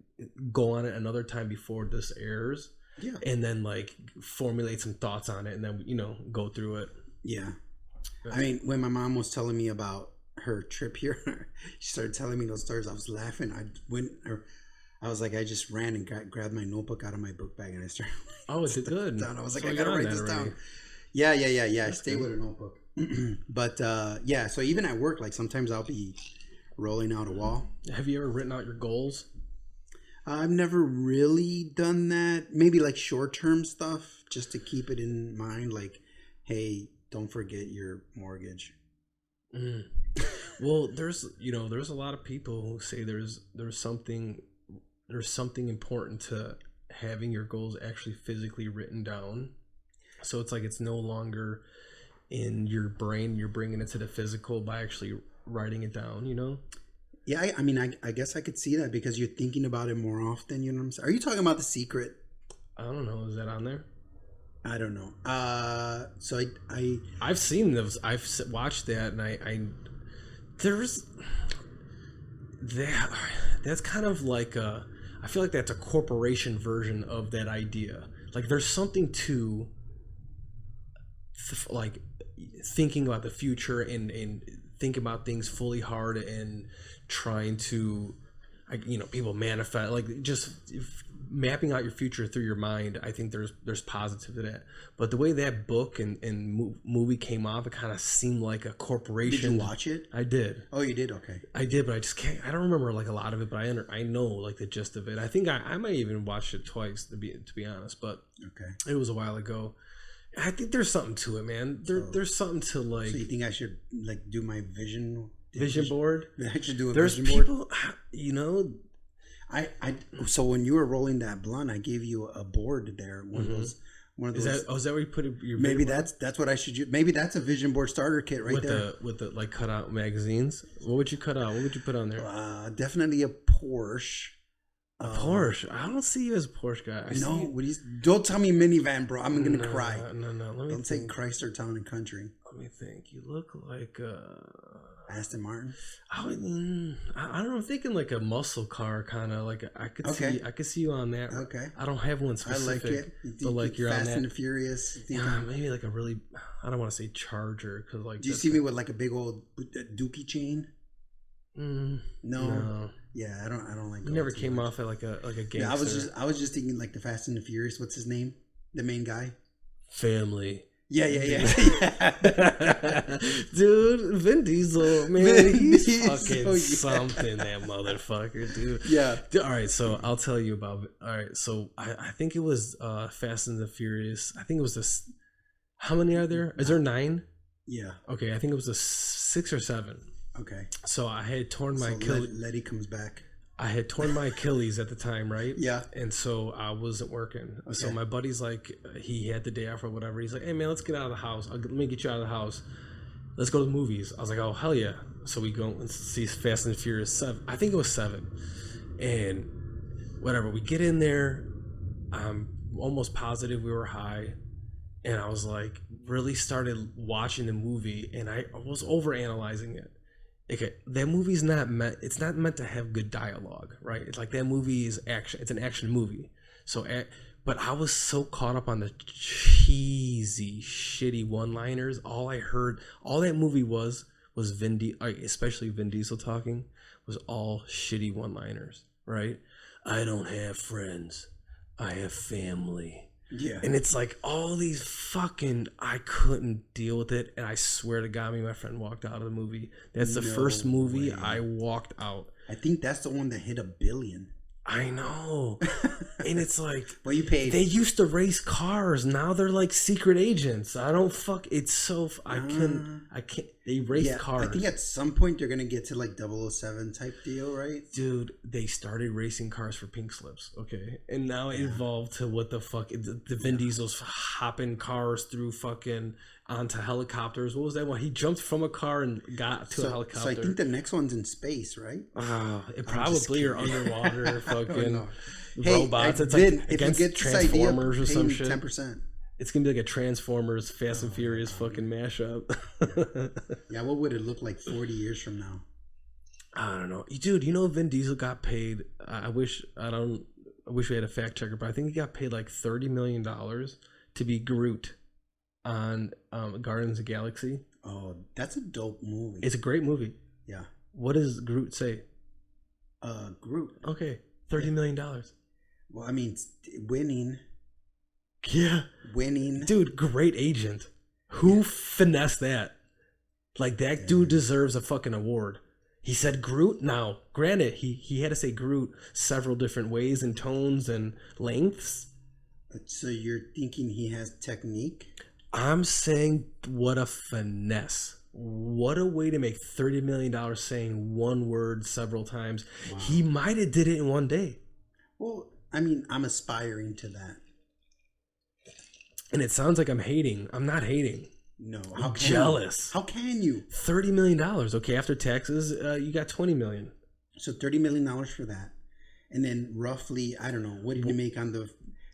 go on it another time before this airs. Yeah. And then like formulate some thoughts on it, and then, you know, go through it. Yeah. I mean, when my mom was telling me about her trip here, she started telling me those stories. I was laughing. I was like, I just ran and grabbed my notebook out of my book bag and I started. Oh, is it good? Down. I was like, so I gotta write this down. Yeah. I stay with a notebook. But yeah, so even at work, like sometimes I'll be rolling out a wall. Have you ever written out your goals? I've never really done that. Maybe like short-term stuff, just to keep it in mind. Like, hey, don't forget your mortgage. Mm. Well, there's a lot of people who say there's something important to having your goals actually physically written down. So it's like it's no longer in your brain, you're bringing it to the physical by actually writing it down, you know? Yeah, I mean, I guess I could see that because you're thinking about it more often, you know what I'm saying? Are you talking about The Secret? I don't know. Is that on there? I don't know. So I've seen those. I've watched that, and there's that. That's kind of like I feel like that's a corporation version of that idea. Like there's something to like thinking about the future and think about things fully hard and trying to, you know, people manifest, like just mapping out your future through your mind. I think there's positive to that, but the way that book and movie came off, it kind of seemed like a corporation. Did you watch it? I did. Oh, you did? Okay. I did, but I just can't. I don't remember like a lot of it, but I know like the gist of it. I think I might even watch it twice to be honest, but okay, it was a while ago. I think there's something to it, man. There's something to like. So you think I should like do my vision board? I should do a there's vision board. People, you know. So when you were rolling that blunt, I gave you a board there. One of those. Is that where you put your? Maybe that's what I should use. Maybe that's a vision board starter kit right there. With the like cut out magazines. What would you cut out? What would you put on there? Definitely a Porsche. A Porsche. I don't see you as a Porsche guy. Don't tell me minivan, bro. I'm gonna cry. No. Don't say Chrysler Town and Country. Let me think. You look like Aston Martin. I don't know. I'm thinking like a muscle car, kind of like I could see you on that. Okay. I don't have one specific. I like it. But like you're Fast on that. and the Furious. Yeah, maybe like a really. I don't want to say Charger because like. Do you see me with like a big old dookie chain? No. Yeah, I don't like. You never came off at like a gangster. Yeah, I was just thinking like the Fast and the Furious. What's his name? The main guy. Family. Yeah. Dude, Vin Diesel, man, he's fucking something, that motherfucker, dude. Yeah. All right, so I'll tell you about. All right, so I think it was Fast and the Furious. I think it was this. How many are there? Is there 9? Yeah. Okay, I think it was the 6 or 7. Okay. So I had torn my Achilles. Letty comes back. I had torn my Achilles at the time, right? Yeah. And so I wasn't working. Okay. So my buddy's like, he had the day off or whatever. He's like, hey, man, let's get out of the house. Let me get you out of the house. Let's go to the movies. I was like, oh, hell yeah. So we go and see Fast and Furious 7. I think it was 7. And whatever. We get in there. I'm almost positive we were high. And I was like, really started watching the movie. And I was overanalyzing it. Okay, that movie's not meant. It's not meant to have good dialogue, right? It's like that movie is action. It's an action movie. So, but I was so caught up on the cheesy, shitty one-liners. All I heard, all that movie was Vin Diesel, especially Vin Diesel talking, was all shitty one-liners, right? I don't have friends. I have family. Yeah. And it's like all these fucking, I couldn't deal with it. And I swear to God, me and my friend walked out of the movie. That's the first movie I walked out. I think that's the one that hit $1 billion. I know. And it's like, well, you paid. They used to race cars. Now they're like secret agents. I don't it's so, I can't, they race cars. I think at some point they're going to get to like 007 type deal, right? Dude, they started racing cars for pink slips, okay? And now it evolved to what the fuck, the Vin Diesel's hopping cars through fucking onto helicopters. What was that one? He jumped from a car and got to a helicopter. So I think the next one's in space, right? It probably or underwater fucking robots. Hey, it's Vin, like if against you get Transformers idea, or some shit. 10%. It's gonna be like a Transformers Fast and Furious fucking mashup. Yeah, what would it look like 40 years from now? I don't know, dude. You know, Vin Diesel got paid. I wish we had a fact checker, but I think he got paid like $30 million to be Groot on Guardians of the Galaxy. Oh, that's a dope movie. It's a great movie. Yeah. What does Groot say? Groot. Okay, $30 million. Well, I mean, winning. Yeah. Winning. Dude, great agent. Who finessed that? Like, that dude deserves a fucking award. He said Groot. Now, granted, he had to say Groot several different ways and tones and lengths. So you're thinking he has technique? I'm saying what a finesse. What a way to make $30 million saying one word several times. Wow. He might have did it in one day. Well, I mean, I'm aspiring to that. And it sounds like I'm hating. I'm not hating. No. I'm jealous. How can you? $30 million. Okay, after taxes, you got $20 million. So $30 million for that. And then roughly, I don't know, what did he make on the...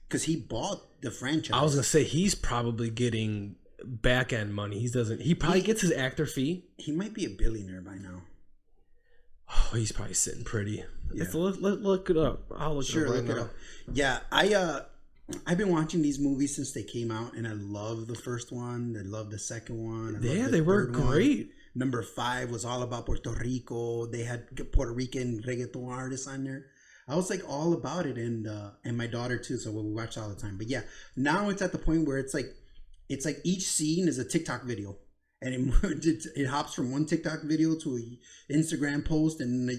Because he bought the franchise. I was going to say, he's probably getting back-end money. He probably gets his actor fee. He might be a billionaire by now. Oh, he's probably sitting pretty. Yeah. Let's look it up. I'll look it up right now. Yeah, I've been watching these movies since they came out, and I love the first one. I love the second one. They were great. Number 5 was all about Puerto Rico. They had Puerto Rican reggaeton artists on there. I was like all about it, and my daughter too. So we watch all the time. But yeah, now it's at the point where it's like each scene is a TikTok video, and it hops from one TikTok video to an Instagram post, and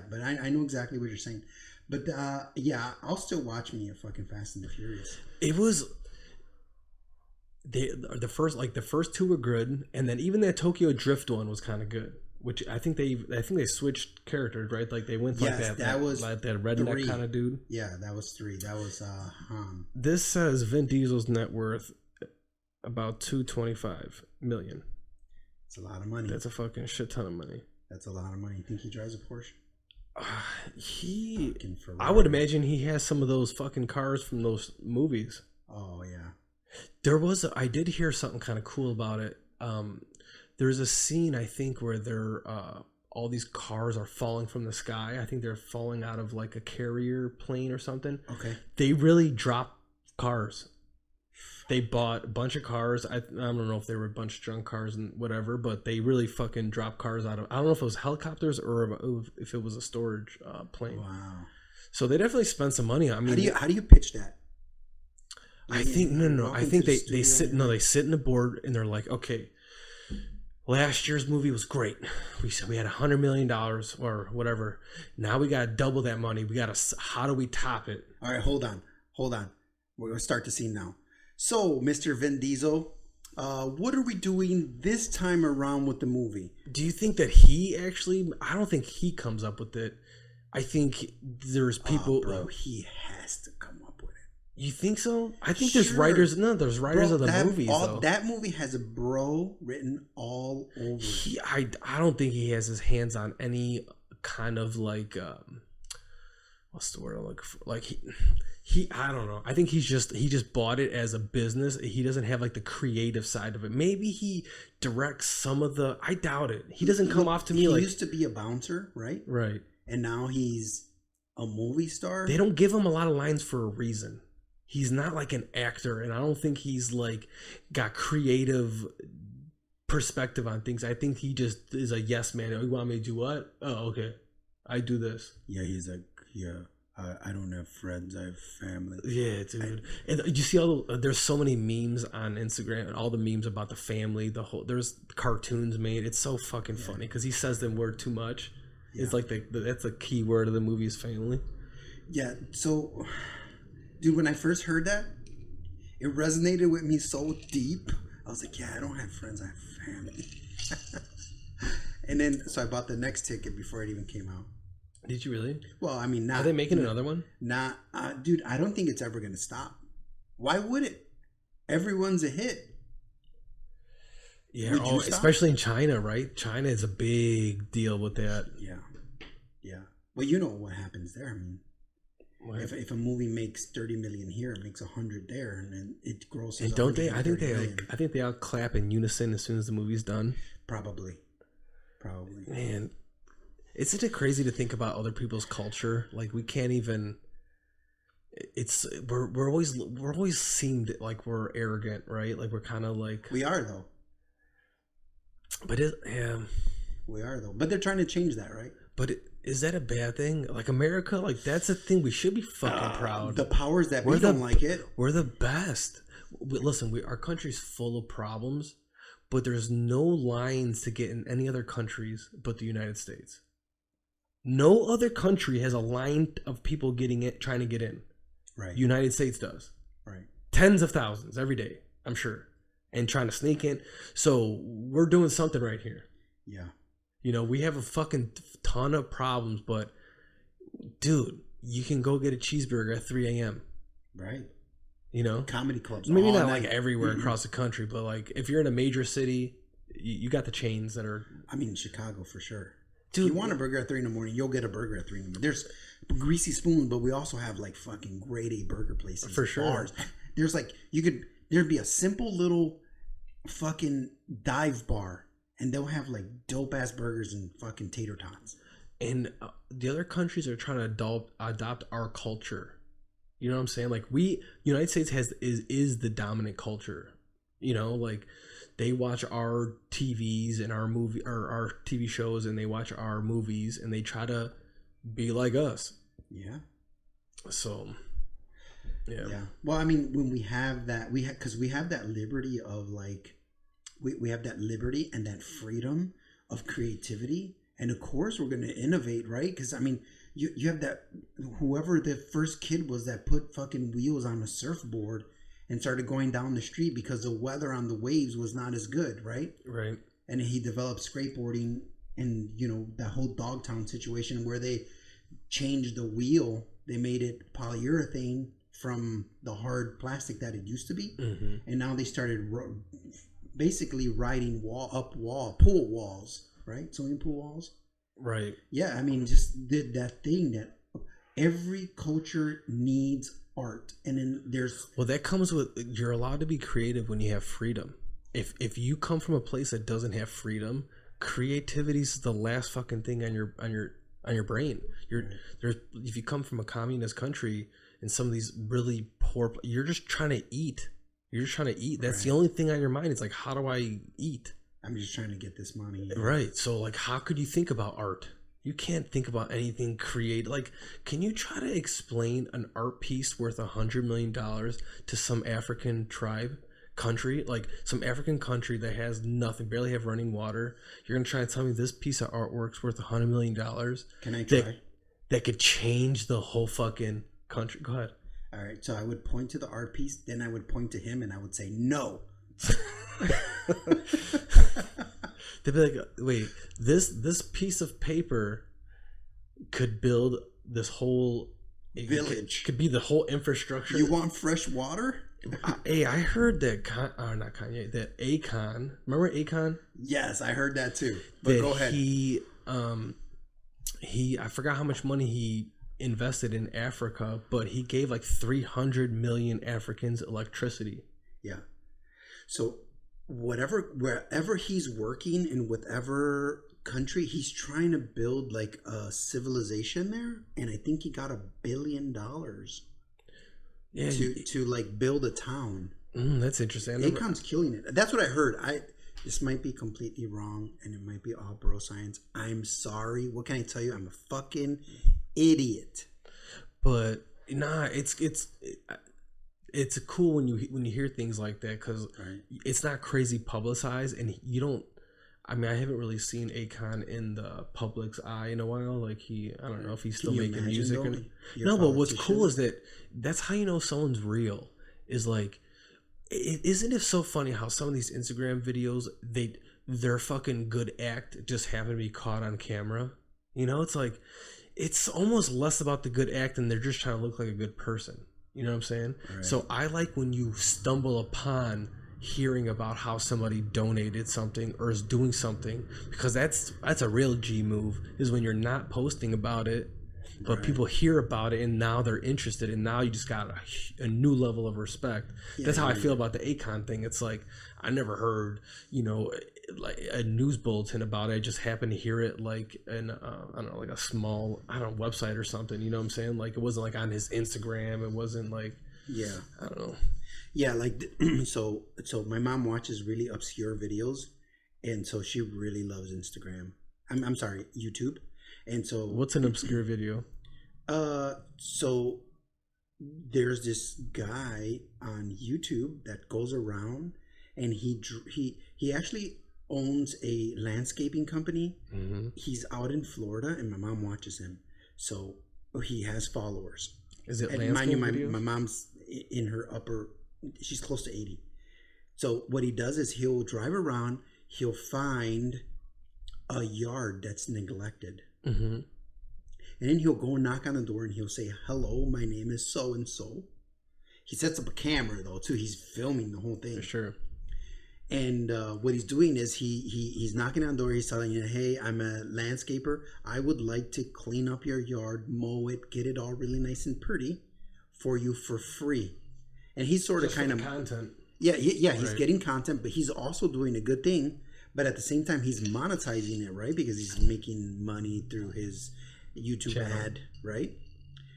but I know exactly what you're saying. But yeah, I'll still watch me a fucking Fast and the Furious. It was the first 2 were good, and then even that Tokyo Drift one was kind of good. Which I think they switched characters, right? Like they went like that was like that redneck kind of dude. Yeah, that was 3. That was Han. This says Vin Diesel's net worth about $225 million. It's a lot of money. That's a fucking shit ton of money. That's a lot of money. You think he drives a Porsche? I would imagine he has some of those fucking cars from those movies. Oh yeah. I did hear something kind of cool about it. There's a scene, I think, where all these cars are falling from the sky. I think they're falling out of like a carrier plane or something. Okay. They really dropped cars. They bought a bunch of cars. I don't know if they were a bunch of junk cars and whatever, but they really fucking dropped cars out of... I don't know if it was helicopters or if it was a storage plane. Wow. So they definitely spent some money. I mean, how do you pitch that? I think no. I think they sit in the board and they're like, okay, last year's movie was great. We had $100 million or whatever. Now we got to double that money. How do we top it? All right, hold on. We're going to start the scene now. So, Mr. Vin Diesel, what are we doing this time around with the movie? Do you think that he actually... I don't think he comes up with it. I think there's people... bro, he has to come up with it. You think so? I think there's writers... No, there's writers of the movies, though. That movie has a bro written all over it. I don't think he has his hands on any kind of like... what's the word I'm looking for? Like, I don't know. I think he just bought it as a business. He doesn't have like the creative side of it. Maybe he directs some of the... I doubt it. He doesn't come off to me like... He used to be a bouncer, right? Right. And now he's a movie star. They don't give him a lot of lines for a reason. He's not like an actor, and I don't think he's like got creative perspective on things. I think he just is a yes man. Oh, you want me to do what? Oh, okay. I do this. Yeah, he's like, I don't have friends, I have family. Yeah, dude. And you see there's so many memes on Instagram and all the memes about the family, there's cartoons made. It's so fucking funny because he says the word too much. Yeah. It's like that's a key word of the movie is family. Yeah. So, dude, when I first heard that, it resonated with me so deep. I was like, yeah, I don't have friends, I have family. And then, so I bought the next ticket before it even came out. Did you really? Well, I mean, not. Are they making another one? Not, dude. I don't think it's ever gonna stop. Why would it? Everyone's a hit. Yeah, especially in China, right? China is a big deal with that. Yeah, yeah. Well, you know what happens there. I mean, if a movie makes 30 million here, it makes 100 there, and then it grosses. And don't they? I think they all clap in unison as soon as the movie's done. Probably. Man, isn't it crazy to think about other people's culture? Like we can't even. We're always seemed like we're arrogant, right? Like we're kind of like we are though. But we are though. But they're trying to change that, right? But is that a bad thing? Like America, like that's a thing we should be fucking proud. The powers that we don't like it. We're the best. Listen, our country's full of problems, but there's no lines to get in any other countries but the United States. No other country has a line of people trying to get in. Right. United States does. Right. Tens of thousands every day, I'm sure. And trying to sneak in. So we're doing something right here. Yeah. You know, we have a fucking ton of problems, but dude, you can go get a cheeseburger at 3 a.m. Right. You know? Comedy clubs. Maybe not like everywhere across the country, but like if you're in a major city, you got the chains that are... I mean, Chicago for sure. Dude, if you want a burger at 3 a.m, you'll get a burger at 3 a.m. There's Greasy Spoon, but we also have like fucking grade A burger places. For sure. Bars. There's like, there'd be a simple little fucking dive bar and they'll have like dope ass burgers and fucking tater tots. And the other countries are trying to adopt our culture. You know what I'm saying? Like United States is the dominant culture. You know, like they watch our TVs and our TV shows, and they watch our movies, and they try to be like us. Yeah. So. Yeah. Yeah. Well, I mean, when we have that, because we have that liberty of like, we have that liberty and that freedom of creativity, and of course we're going to innovate, right? Because I mean, you have that, whoever the first kid was that put fucking wheels on a surfboard and started going down the street because the weather on the waves was not as good, right? Right. And he developed skateboarding, and you know that whole Dogtown situation where they changed the wheel, they made it polyurethane from the hard plastic that it used to be, and now they started basically riding pool walls, right? Swimming pool walls, right? Yeah, I mean, just did that thing that every culture needs art, and then that comes with, you're allowed to be creative when you have freedom. If you come from a place that doesn't have freedom, creativity is the last fucking thing on your brain. If you come from a communist country and some of these really poor, you're just trying to eat. That's right. The only thing on your mind. It's like, how do I eat? I'm just trying to get this money. Right. So like, how could you think about art? You can't think about anything creative. Like, can you try to explain an art piece worth $100 million to some African country, like some African country that has nothing, barely have running water? You're gonna try to tell me this piece of artwork's worth $100 million? Can I try? That could change the whole fucking country. Go ahead. All right. So I would point to the art piece, then I would point to him, and I would say no. They'd be like, wait, this piece of paper could build this whole village. Could be the whole infrastructure. You want fresh water? Hey, I heard that not Kanye, that Akon. Remember Akon? Yes, I heard that too. But go ahead. I forgot how much money he invested in Africa, but he gave like 300 million Africans electricity. Yeah. So wherever he's working in whatever country, he's trying to build like a civilization there, and I think he got $1 billion. Yeah, to like build a town. That's interesting. Akon's killing it. That's what I heard. This might be completely wrong, and it might be all bro science. I'm sorry. What can I tell you? I'm a fucking idiot. But nah, it's cool when you hear things like that, because it's not crazy publicized, and you don't. I mean, I haven't really seen Akon in the public's eye in a while. Like I don't know if he's still making music. No, but what's cool is that's how you know someone's real. Is like, isn't it so funny how some of these Instagram videos, their fucking good act just happen to be caught on camera? You know, it's like, it's almost less about the good act and they're just trying to look like a good person. You know what I'm saying? Right. So I like when you stumble upon hearing about how somebody donated something or is doing something, because that's a real G move, is when you're not posting about it, but people hear about it and now they're interested, and now you just got a new level of respect. That's how I feel about the Akon thing. It's like, I never heard, you know, like a news bulletin about it. I just happened to hear it like in I don't know, like a small, I don't know, website or something. You know what I'm saying? Like, it wasn't like on his Instagram. It wasn't like, I don't know. Yeah, like so my mom watches really obscure videos, and so she really loves Instagram. I'm sorry, YouTube. And so, what's an obscure video? So there's this guy on YouTube that goes around, and he actually owns a landscaping company. Mm-hmm. He's out in Florida, and my mom watches him. So he has followers. Is it landscape videos? My mom's in her upper. She's close to 80. So what he does is he'll drive around. He'll find a yard that's neglected. Mm-hmm. And then he'll go knock on the door and he'll say, "Hello, my name is so and so." He sets up a camera though too. He's filming the whole thing. For sure. And what he's doing is he's knocking on the door. He's telling you, "Hey, I'm a landscaper. I would like to clean up your yard, mow it, get it all really nice and pretty for you for free." And he's sort of kind of content. Yeah. He's getting content, but he's also doing a good thing. But at the same time, he's monetizing it, right? Because he's making money through his YouTube ad, right?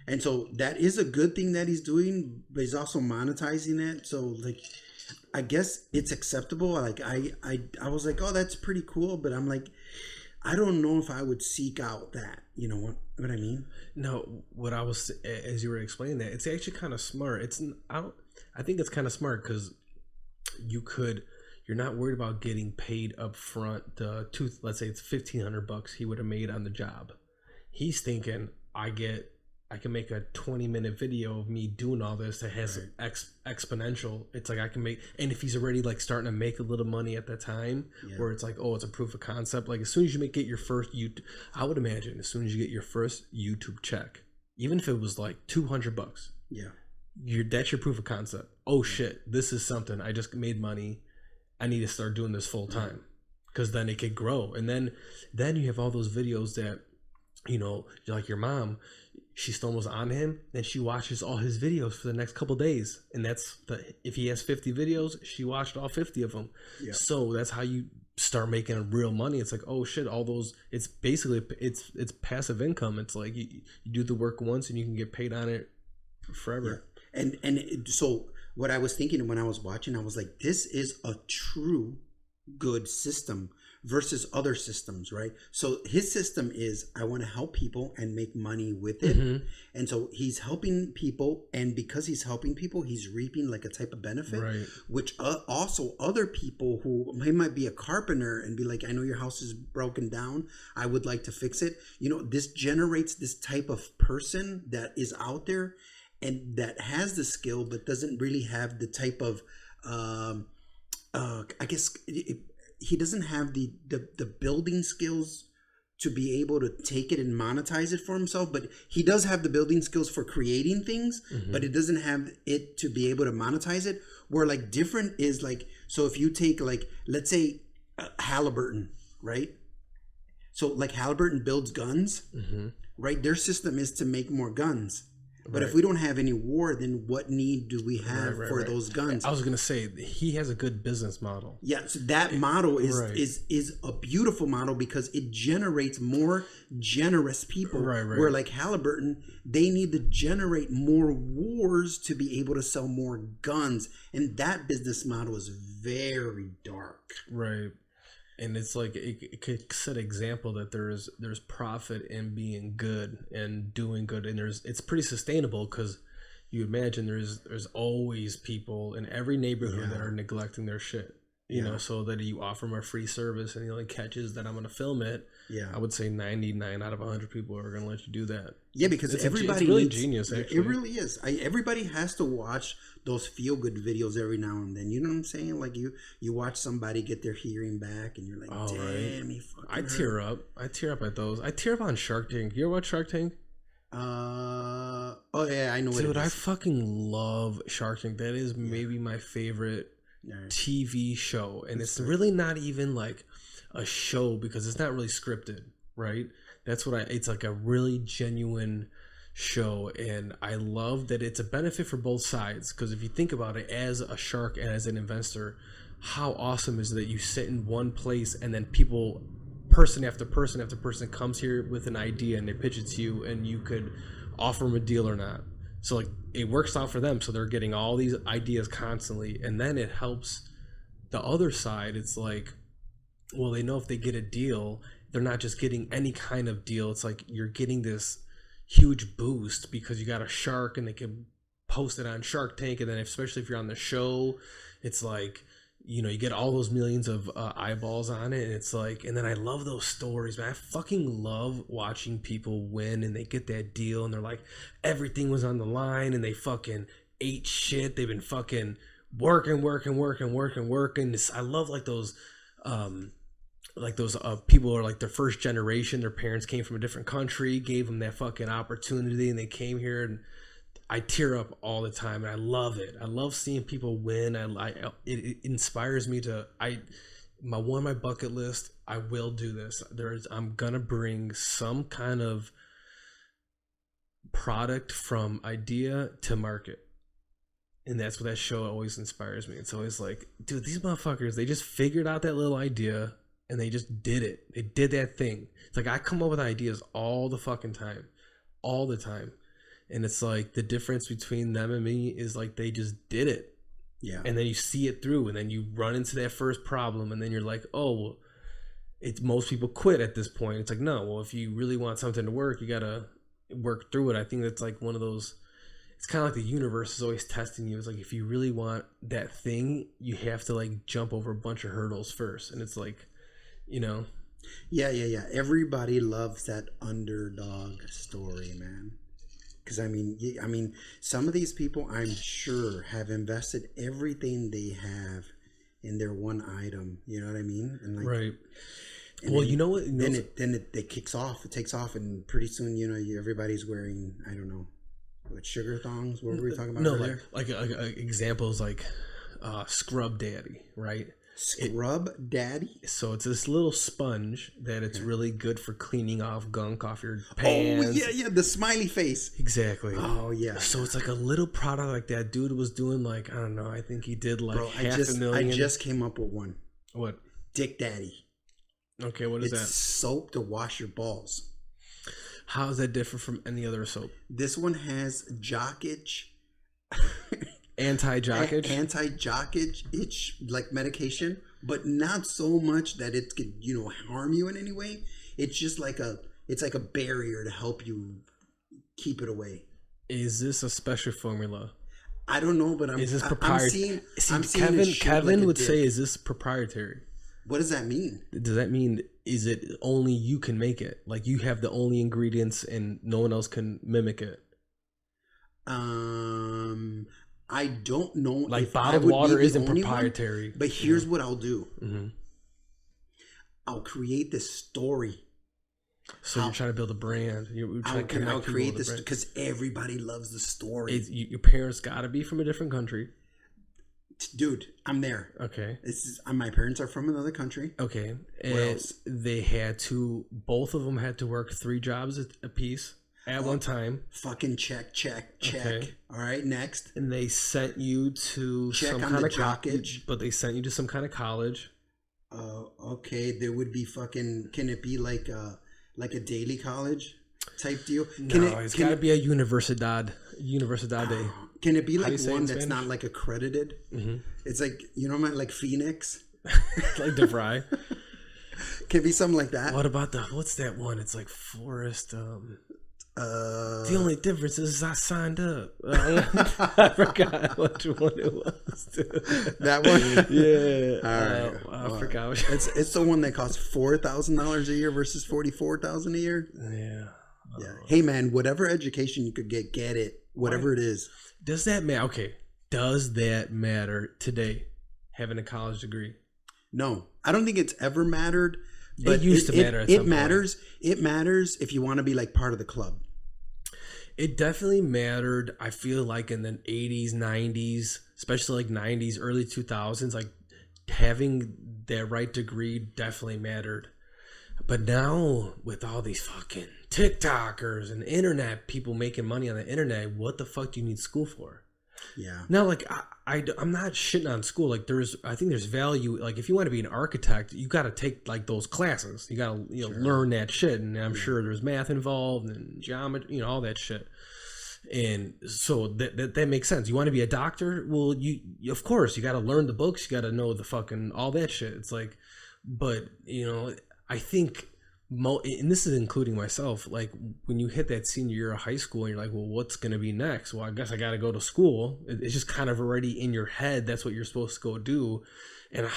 And so that is a good thing that he's doing, but he's also monetizing it. So like, I guess it's acceptable. Like I was like, oh, that's pretty cool. But I'm like, I don't know if I would seek out that. You know what I mean? No, what I was, as you were explaining that, it's actually kind of smart. I think it's kind of smart because you're not worried about getting paid up front. Let's say it's $1,500 he would have made on the job. He's thinking, I can make a 20-minute video of me doing all this that has exponential. It's like I can make, and if he's already like starting to make a little money at that time, where it's like, oh, it's a proof of concept. Like as soon as you get your first YouTube, I would imagine as soon as you get your first YouTube check, even if it was like $200, that's your proof of concept. Oh shit, this is something. I just made money. I need to start doing this full time, because then it could grow, and then you have all those videos that, you know, like your mom, she stumbles on him, then she watches all his videos for the next couple days, and if he has 50 videos, she watched all 50 of them. Yeah. So that's how you start making real money. It's like, oh shit, all those. It's basically it's passive income. It's like you do the work once and you can get paid on it forever. Yeah. So what I was thinking when I was watching, I was like, this is a true good system versus other systems, right? So his system is, I want to help people and make money with it. Mm-hmm. And so he's helping people, and because he's helping people, he's reaping like a type of benefit, right? Which also other people who might be a carpenter and be like, I know your house is broken down, I would like to fix it. You know, this generates this type of person that is out there and that has the skill but doesn't really have the type of I guess he doesn't have the building skills to be able to take it and monetize it for himself, but he does have the building skills for creating things, but it doesn't have it to be able to monetize it. Where like different is like, so if you take like, let's say Halliburton, right? So like Halliburton builds guns, right? Their system is to make more guns. But if we don't have any war, then what need do we have for those guns? I was going to say, he has a good business model. Yeah, so that model is a beautiful model because it generates more generous people. Where like Halliburton, they need to generate more wars to be able to sell more guns. And that business model is very dark. Right. And it's like it could set an example that there's profit in being good and doing good, and it's pretty sustainable because you imagine there's always people in every neighborhood that are neglecting their shit, you know, so that you offer them a free service and the only catch is that I'm going to film it. Yeah. I would say 99 out of 100 people are going to let you do that. Yeah, because it's everybody really needs, genius, actually. It really is. Everybody has to watch those feel-good videos every now and then. You know what I'm saying? Like you watch somebody get their hearing back and you're like, damn, he fucking I tear up. I tear up at those. I tear up on Shark Tank. You ever watch Shark Tank? Oh yeah, I know what it is. Dude, I fucking love Shark Tank. That is maybe my favorite TV show. And it's really not even like a show because it's not really scripted, right? That's what it's like a really genuine show. And I love that it's a benefit for both sides. Because if you think about it, as a shark and as an investor, how awesome is it that you sit in one place and then people, person after person after person, comes here with an idea and they pitch it to you and you could offer them a deal or not. So like it works out for them. So they're getting all these ideas constantly. And then it helps the other side. It's like, well, they know if they get a deal, they're not just getting any kind of deal. It's like you're getting this huge boost because you got a shark and they can post it on Shark Tank. And then especially if you're on the show, it's like, you know, you get all those millions of eyeballs on it. And it's like, and then I love those stories, man. I fucking love watching people win and they get that deal and they're like, everything was on the line and they fucking ate shit. They've been fucking working. I love like those people are like their first generation. Their parents came from a different country, gave them that fucking opportunity, and they came here. And I tear up all the time, and I love it. I love seeing people win. It inspires me to. One of my bucket list. I will do this. I'm gonna bring some kind of product from idea to market. And that's what that show always inspires me. It's always like, dude, these motherfuckers, they just figured out that little idea and they just did it. They did that thing. It's like I come up with ideas all the fucking time. All the time. And it's like the difference between them and me is like they just did it. Yeah. And then you see it through and then you run into that first problem and then you're like, oh, it's most people quit at this point. It's like, no, well, if you really want something to work, you got to work through it. I think that's like one of those, it's kind of like the universe is always testing you. It's like, if you really want that thing, you have to like jump over a bunch of hurdles first. And it's like, you know. Yeah. Everybody loves that underdog story, man. Because I mean, some of these people, I'm sure, have invested everything they have in their one item. You know what I mean? And like, right. And well, then, you know what? Then it kicks off. It takes off, and pretty soon, you know, everybody's wearing, I don't know, what, sugar thongs. What were we talking about? No, earlier? like examples like Scrub Daddy, right? Scrub Daddy. So it's this little sponge that it's really good for cleaning off gunk off your pants. Oh yeah, the smiley face. Exactly. Oh yeah. So it's like a little product like that. Dude was doing like, I don't know. I think he did like half a million. I just came up with one. What? Dick Daddy. Okay, what is that? It's soap to wash your balls. How is that different from any other soap? This one has jock itch. Anti-jockage? Anti-jockage itch, like medication, but not so much that it could, you know, harm you in any way. It's just like it's like a barrier to help you keep it away. Is this a special formula? I don't know, but is this proprietary? Kevin would say, is this proprietary? What does that mean? Does that mean, is it only you can make it? Like you have the only ingredients and no one else can mimic it? I don't know. Like if bottled water isn't proprietary. One, but here's what I'll do. Mm-hmm. I'll create this story. So you're trying to build a brand. I'll create this because everybody loves the story. Your parents got to be from a different country. Dude, I'm there. Okay. My parents are from another country. Okay. And they both of them had to work 3 jobs a piece. At one time. Fucking check. Okay. All right, next. And they sent you to some kind of college. But they sent you to some kind of college. Okay. There would be fucking, can it be like a daily college type deal? It's got to be a Universidad Day. Can it be like one that's not like accredited? Mm-hmm. It's like, you know, like Phoenix? Like DeVry. Can it be something like that? What about what's that one? It's like Forest... The only difference is I signed up. I forgot which one it was. That one? Yeah. All right. I forgot. It's the one that costs $4,000 a year versus $44,000 a year. Yeah. Yeah. Hey man, whatever education you could get it. Whatever it is. Does that matter? Okay. Does that matter today? Having a college degree? No, I don't think it's ever mattered. But it used to matter. It matters. It matters if you want to be like part of the club. It definitely mattered. I feel like in the 80s, 90s, especially like 90s, early 2000s, like having that right degree definitely mattered. But now with all these fucking TikTokers and internet people making money on the internet, what the fuck do you need school for? Yeah. Now, like I'm not shitting on school. Like I think there's value. Like if you want to be an architect, you got to take like those classes. You got to learn that shit. And I'm sure there's math involved and geometry, all that shit. And so that makes sense. You want to be a doctor? Well, you of course you got to learn the books. You got to know the fucking all that shit. It's like, but I think. And this is including myself, like when you hit that senior year of high school and you're like, well, what's going to be next? Well, I guess I got to go to school. It's just kind of already in your head. That's what you're supposed to go do. And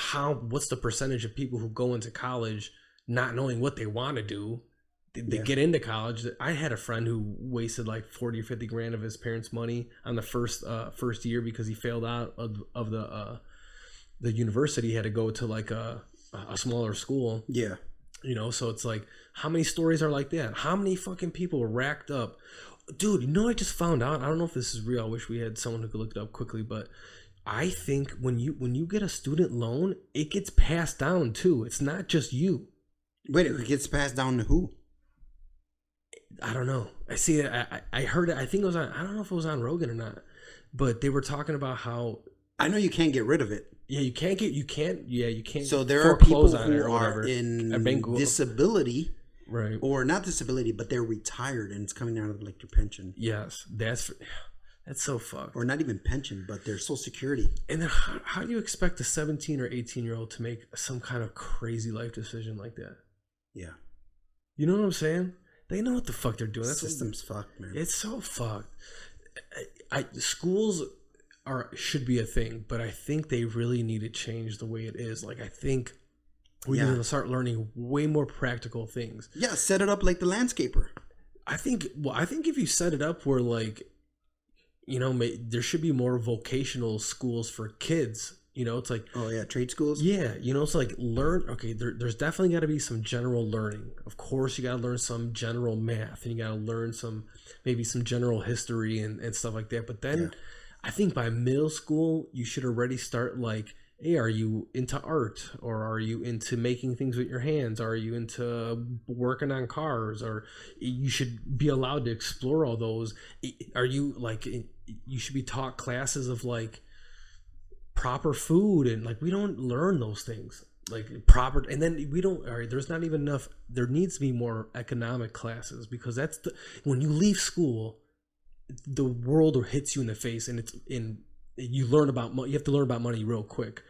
what's the percentage of people who go into college not knowing what they want to do? They get into college. I had a friend who wasted like 40 or 50 grand of his parents' money on the first year because he failed out of the university. He had to go to like a smaller school. Yeah. So it's like, how many stories are like that? How many fucking people are racked up? Dude, I just found out. I don't know if this is real. I wish we had someone who could look it up quickly, but I think when you get a student loan, it gets passed down too. It's not just you. Wait, it gets passed down to who? I don't know. I see it. I heard it. I think it was on. I don't know if it was on Rogan or not, but they were talking about how. I know you can't get rid of it. Yeah, you can't. So there are people who are in disability, right? Or not disability, but they're retired and it's coming out of like your pension. Yes, that's so fucked. Or not even pension, but their Social Security. And then how do you expect a 17 or 18-year-old to make some kind of crazy life decision like that? Yeah. You know what I'm saying? They know what the fuck they're doing. The system's fucked, man. It's so fucked. Schools should be a thing, but I think they really need to change the way it is. Like I think we need to start learning way more practical things. Yeah, set it up like the landscaper. I think if you set it up where like, there should be more vocational schools for kids. It's like, oh yeah, trade schools. Yeah, it's like there's definitely got to be some general learning. Of course, you got to learn some general math, and you got to learn maybe some general history and stuff like that. But then. I think by middle school, you should already start like, hey, are you into art? Or are you into making things with your hands? Are you into working on cars? Or you should be allowed to explore all those. Are you like, you should be taught classes of like proper food. And like, we don't learn those things. Like proper, and then there's not even enough. There needs to be more economic classes because when you leave school, the world hits you in the face, and you learn about money. You have to learn about money real quick.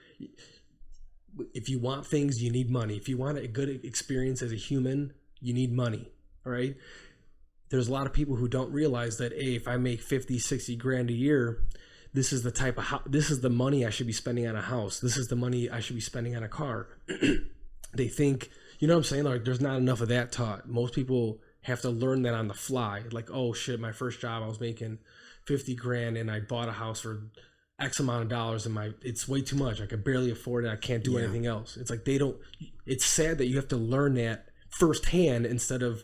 If you want things, you need money. If you want a good experience as a human, you need money. All right. There's a lot of people who don't realize that, hey, if I make 50, 60 grand a year, this is the type of this is the money I should be spending on a house. This is the money I should be spending on a car. They think, what I'm saying? Like, there's not enough of that taught. Most people have to learn that on the fly. Like, oh shit, my first job I was making 50 grand and I bought a house for X amount of dollars and it's way too much. I could barely afford it. I can't do anything else. It's like it's sad that you have to learn that firsthand instead of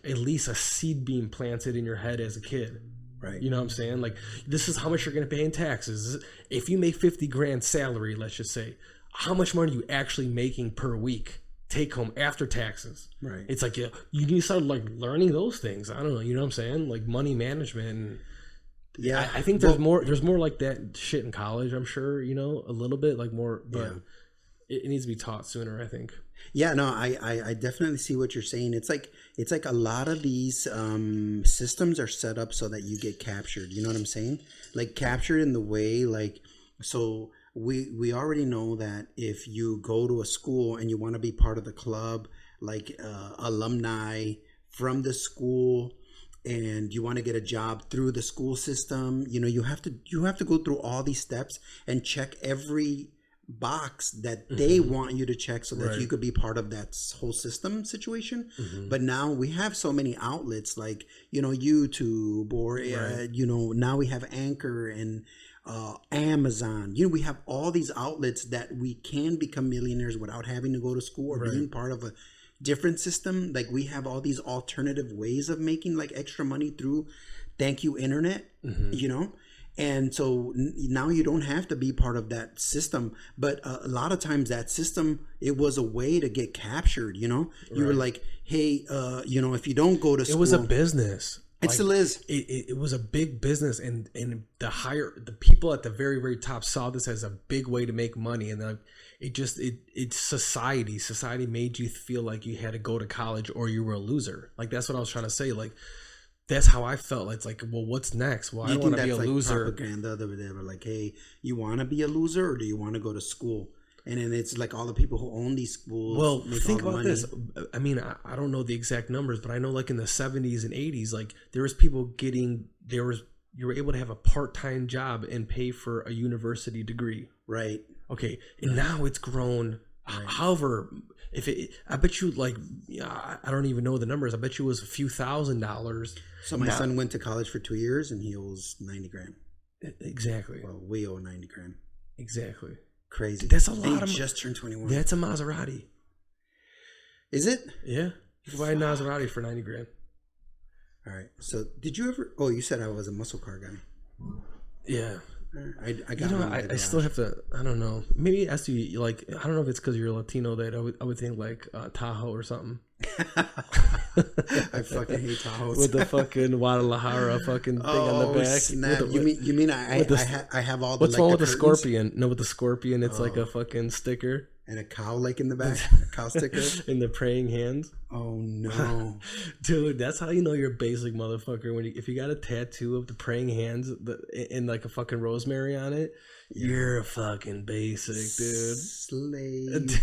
at least a seed being planted in your head as a kid. Right. You know what I'm saying? Like, this is how much you're going to pay in taxes. If you make 50 grand salary, let's just say, how much money are you actually making per week? Take home after taxes. Right. It's like you need to start like learning those things. I don't know. You know what I'm saying? Like money management. And yeah. I think there's more like that shit in college. I'm sure, a little bit like more, but it needs to be taught sooner, I think. Yeah, no, I definitely see what you're saying. It's like a lot of these systems are set up so that you get captured. You know what I'm saying? Like captured in the way like, so we already know that if you go to a school and you want to be part of the club, like alumni from the school, and you want to get a job through the school system, you have to go through all these steps and check every box that they want you to check so that you could be part of that whole system situation. But now we have so many outlets like YouTube or now we have Anchor and Amazon. We have all these outlets that we can become millionaires without having to go to school or being part of a different system. Like we have all these alternative ways of making like extra money through thank you internet, and so now you don't have to be part of that system. But a lot of times that system, it was a way to get captured. You were like, hey, if you don't go to school, it was a business. It still is. It was a big business, and the people at the very, very top saw this as a big way to make money, and it's society. Society made you feel like you had to go to college or you were a loser. Like that's what I was trying to say. Like that's how I felt. It's like, well, what's next? Well, I don't want to be a loser. Propaganda. They were like, hey, you want to be a loser or do you want to go to school? And then it's like all the people who own these schools. Well, think about this. I mean, I don't know the exact numbers, but I know like in the 70s and 80s, like there was people you were able to have a part-time job and pay for a university degree. Right. Okay. And now it's grown. Right. However, I bet you like, I don't even know the numbers. I bet you it was a few $1,000s. So my son went to college for 2 years and he owes $90,000. Exactly. Well, we owe $90,000. Exactly. Crazy. That's a lot. He just turned 21. That's a Maserati. Is it? Yeah. You can buy a Maserati for $90,000. All right. So did you ever? Oh, you said I was a muscle car guy. Yeah. I got. I still have to. I don't know. Maybe as to like, I don't know if it's because you're Latino that I would think like Tahoe or something. I fucking hate Tahoes. With the fucking Guadalajara fucking thing on the back. Snap. You mean I have all the. What's wrong with the Scorpion? No, with the Scorpion, it's like a fucking sticker. And a cow like in the back, a cow sticker. In the praying hands. Oh no, dude, that's how you know you're a basic motherfucker. If you got a tattoo of the praying hands and like a fucking rosemary on it, you're a fucking basic, dude. Slave.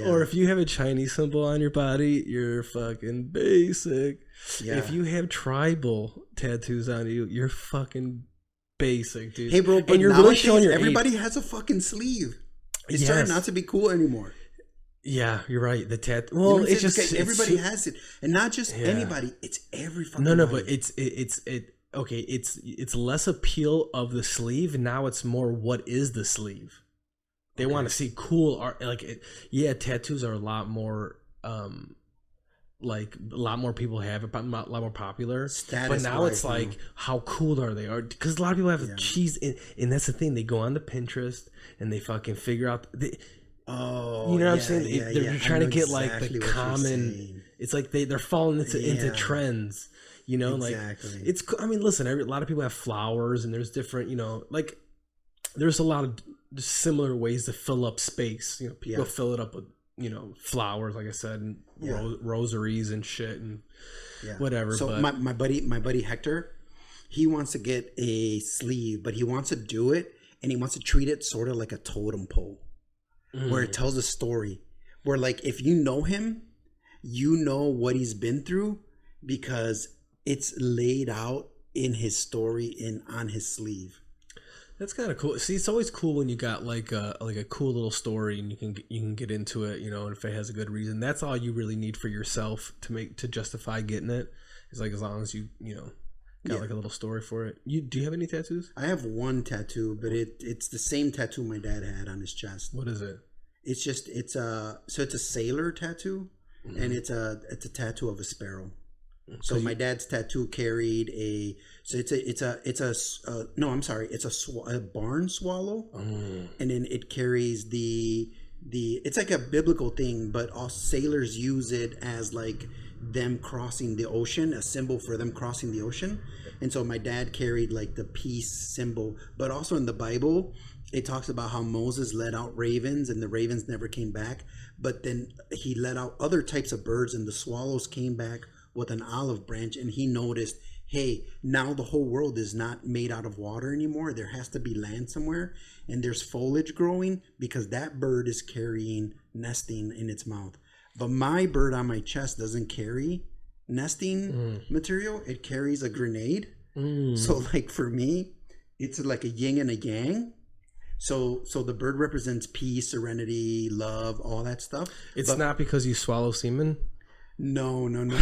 Or if you have a Chinese symbol on your body, you're fucking basic. Yeah. If you have tribal tattoos on you, you're fucking basic, dude. Hey, bro, but and you're really showing your everybody has a fucking sleeve. It's starting not to be cool anymore. Yeah, you're right. The tattoo. Well, it's just everybody has it, and not just anybody. It's every fucking. No, but okay. It's less appeal of the sleeve. Now it's more what is the sleeve. They want to see cool art. Like tattoos are a lot more. Like a lot more people have it, a lot more popular. But now it's like, how cool are they? Because a lot of people have cheese, and that's the thing. They go on to Pinterest and they fucking figure out. You know what I'm saying? They're trying to get like the common. It's like they're falling into trends. You know, exactly. Like it's. I mean, listen. A lot of people have flowers, and there's different. Like there's a lot of similar ways to fill up space. People fill it up with. Flowers, like I said, and rosaries and shit and whatever. So my buddy Hector, he wants to get a sleeve, but he wants to do it and he wants to treat it sort of like a totem pole, where it tells a story. Where like if you know him, you know what he's been through because it's laid out in his story and on his sleeve. That's kind of cool. See, it's always cool when you got like a cool little story and you can get into it, and if it has a good reason. That's all you really need for yourself to justify getting it. It's like as long as you got like a little story for it. Do you have any tattoos? I have one tattoo, but it's the same tattoo my dad had on his chest. What is it? It's a sailor tattoo, and it's a tattoo of a sparrow. So my dad's tattoo carried it's a barn swallow, and then it carries it's like a biblical thing, but all sailors use it as like them crossing the ocean, a symbol for them crossing the ocean. And so my dad carried like the peace symbol, but also in the Bible it talks about how Moses let out ravens and the ravens never came back, but then he let out other types of birds and the swallows came back with an olive branch, and he noticed, hey, now the whole world is not made out of water anymore. There has to be land somewhere, and there's foliage growing because that bird is carrying nesting in its mouth. But my bird on my chest doesn't carry nesting material, it carries a grenade. Mm. So like for me, it's like a yin and a yang. So the bird represents peace, serenity, love, all that stuff. It's not because you swallow semen? No. Dude,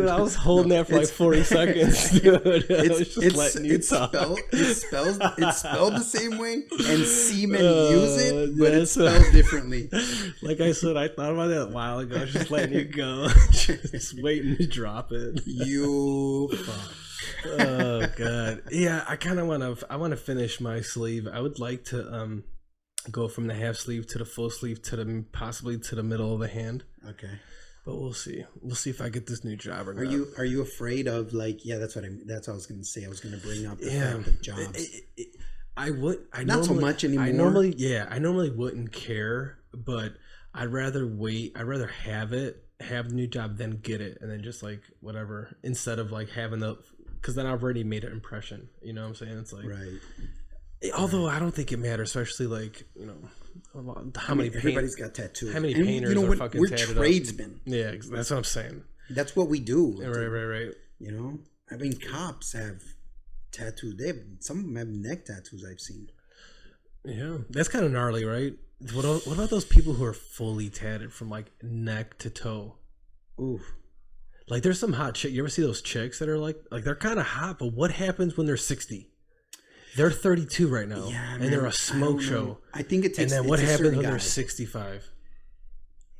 I was holding that for like 40 seconds, dude. It's spelled the same way, and seamen use it, but it's spelled differently. Like I said, I thought about that a while ago. I was just letting you go. Just waiting to drop it. You fuck. Oh god. Yeah, I want to finish my sleeve. I would like to go from the half sleeve to the full sleeve to possibly to the middle of the hand. Okay. But we'll see. We'll see if I get this new job or not. Are you afraid of like? Yeah, that's what I was going to say. I was going to bring up the fact of jobs. Not so much anymore. I normally wouldn't care, but I'd rather wait. I'd rather have the new job, then get it, and then just like whatever, instead of like having because then I've already made an impression. You know what I'm saying? It's like right. Although I don't think it matters, especially like everybody's got tattoos. How many painters are fucking we're tatted tradesmen. Up? Yeah, that's what I'm saying. That's what we do. Right. You know, I mean, cops have tattoos. Some of them have neck tattoos. I've seen. Yeah, that's kind of gnarly, right? What about those people who are fully tatted from like neck to toe? Oof. Like there's some hot chick. You ever see those chicks that are like they're kind of hot, but what happens when they're 60? They're 32 right now, and they're a smoke show. I think it takes. And then what happens when they're 65?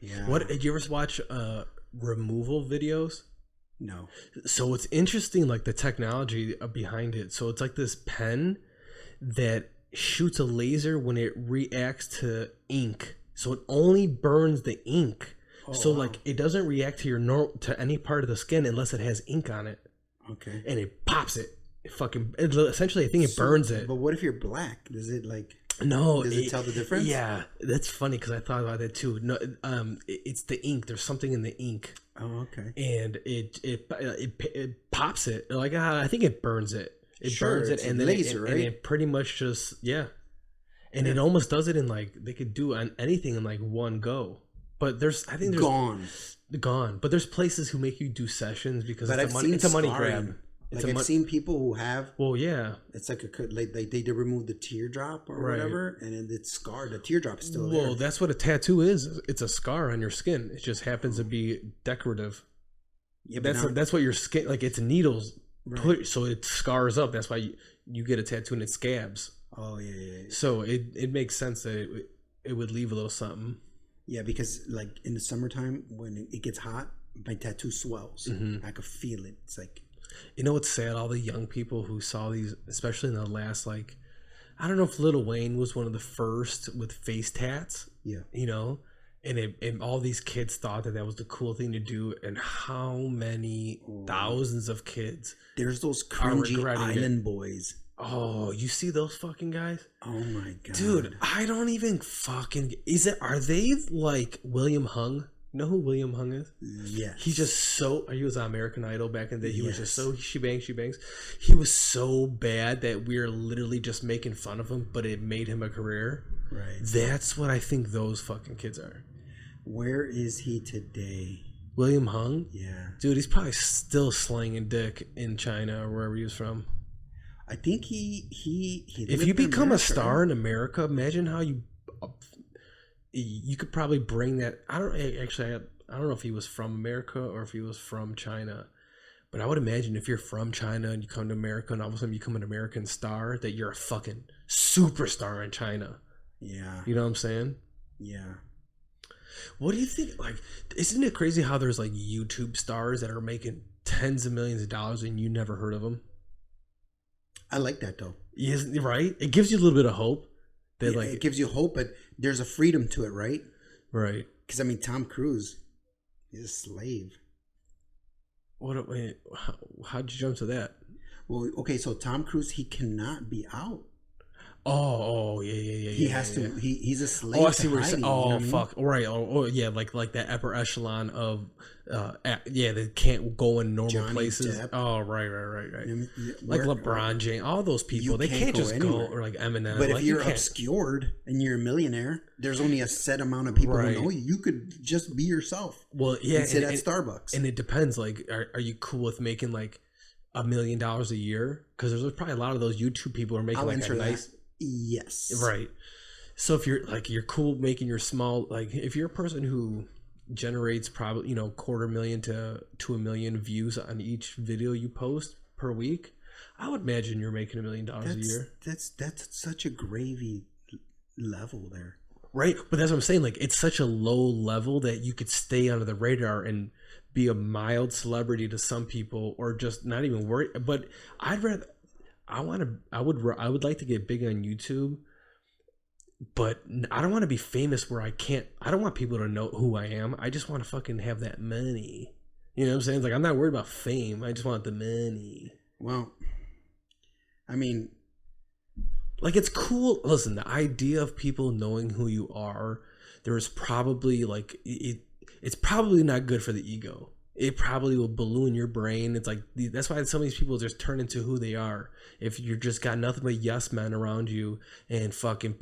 Yeah. What did you ever watch removal videos? No. So it's interesting, like the technology behind it. So it's like this pen that shoots a laser when it reacts to ink. So it only burns the ink. Oh, so wow. Like it doesn't react to to any part of the skin unless it has ink on it. Okay. And it pops it. Essentially, I think it burns it. But what if you're black? Does it like? No. Does it tell the difference? Yeah, that's funny because I thought about that too. No, it's the ink. There's something in the ink. Oh, okay. And it pops it. Like I think it burns it. It burns it, and then laser, right? And it pretty much just And it almost does it in like they could do anything in like one go. But there's gone. But there's places who make you do sessions because it's a money grab. I've seen people who have. Well, yeah. It's like they remove the teardrop or whatever, and it's scarred. The teardrop is still there. Well, that's what a tattoo is. It's a scar on your skin. It just happens to be decorative. Yeah, that's what your skin like. It's needles, so it scars up. That's why you get a tattoo and it scabs. Oh yeah. So it makes sense that it would leave a little something. Yeah, because like in the summertime when it gets hot, my tattoo swells. Mm-hmm. I could feel it. It's like. You know what's sad? All the young people who saw these, especially in the last, like, I don't know if Lil Wayne was one of the first with face tats. Yeah. You know? And all these kids thought that was the cool thing to do. And how many thousands of kids. There's those cringy island boys. Oh, you see those fucking guys? Oh my God. Dude, I don't even fucking. Are they like William Hung? You know who William Hung is? Yes. He's just he was on American Idol back in the day. He was just so she bangs. He was so bad that we're literally just making fun of him, but it made him a career. Right. That's what I think those fucking kids are. Where is he today? William Hung? Yeah. Dude, he's probably still slanging dick in China or wherever he was from. I think he if you become a star in America, imagine how you could probably bring that. I don't know if he was from America or if he was from China, but I would imagine if you're from China and you come to America and all of a sudden you become an American star, that you're a fucking superstar in China. Yeah. You know what I'm saying? Yeah. What do you think? Like, isn't it crazy how there's like YouTube stars that are making tens of millions of dollars and you never heard of them? I like that though. Yes, right? It gives you a little bit of hope. It gives you hope, but there's a freedom to it, right? Right. Because I mean, Tom Cruise, he's a slave. Wait, how'd you jump to that? Well, okay, so Tom Cruise, he cannot be out. Yeah. He has to. He's a slave. Oh, I see to what you're hiding, saying. you know Oh, what I mean? fuck. Right. Yeah, like that upper echelon of, they can't go in normal Johnny places. Depp. Oh, right. You know, Like LeBron James, all those people, you they can't go just go, anywhere. or like Eminem. But like, if you're you can't. obscured and you're a millionaire, there's only a set amount of people Right. who know you. You could just be yourself. Well, yeah, and sit at Starbucks. And it depends. Like, are you cool with making like $1 million a year? Because there's probably a lot of those YouTube people who are making I'll like answer a nice. that. Yes. Right. So if you're cool making your small, like if you're a person who generates probably, $250,000 to $1 million views on each video you post per week, I would imagine you're making $1 million a year. That's such a gravy level there. Right. But that's what I'm saying. Like, it's such a low level that you could stay under the radar and be a mild celebrity to some people, or just not even worry. But I would like to get big on YouTube, but I don't want to be famous where I don't want people to know who I am. I just want to fucking have that money. You know what I'm saying? It's like, I'm not worried about fame. I just want the money. Well, I mean, like, it's cool. Listen, the idea of people knowing who you are, there's probably like, it's probably not good for the ego. It probably will balloon your brain. It's like, that's why some of these people just turn into who they are. If you're just got nothing but yes men around you and fucking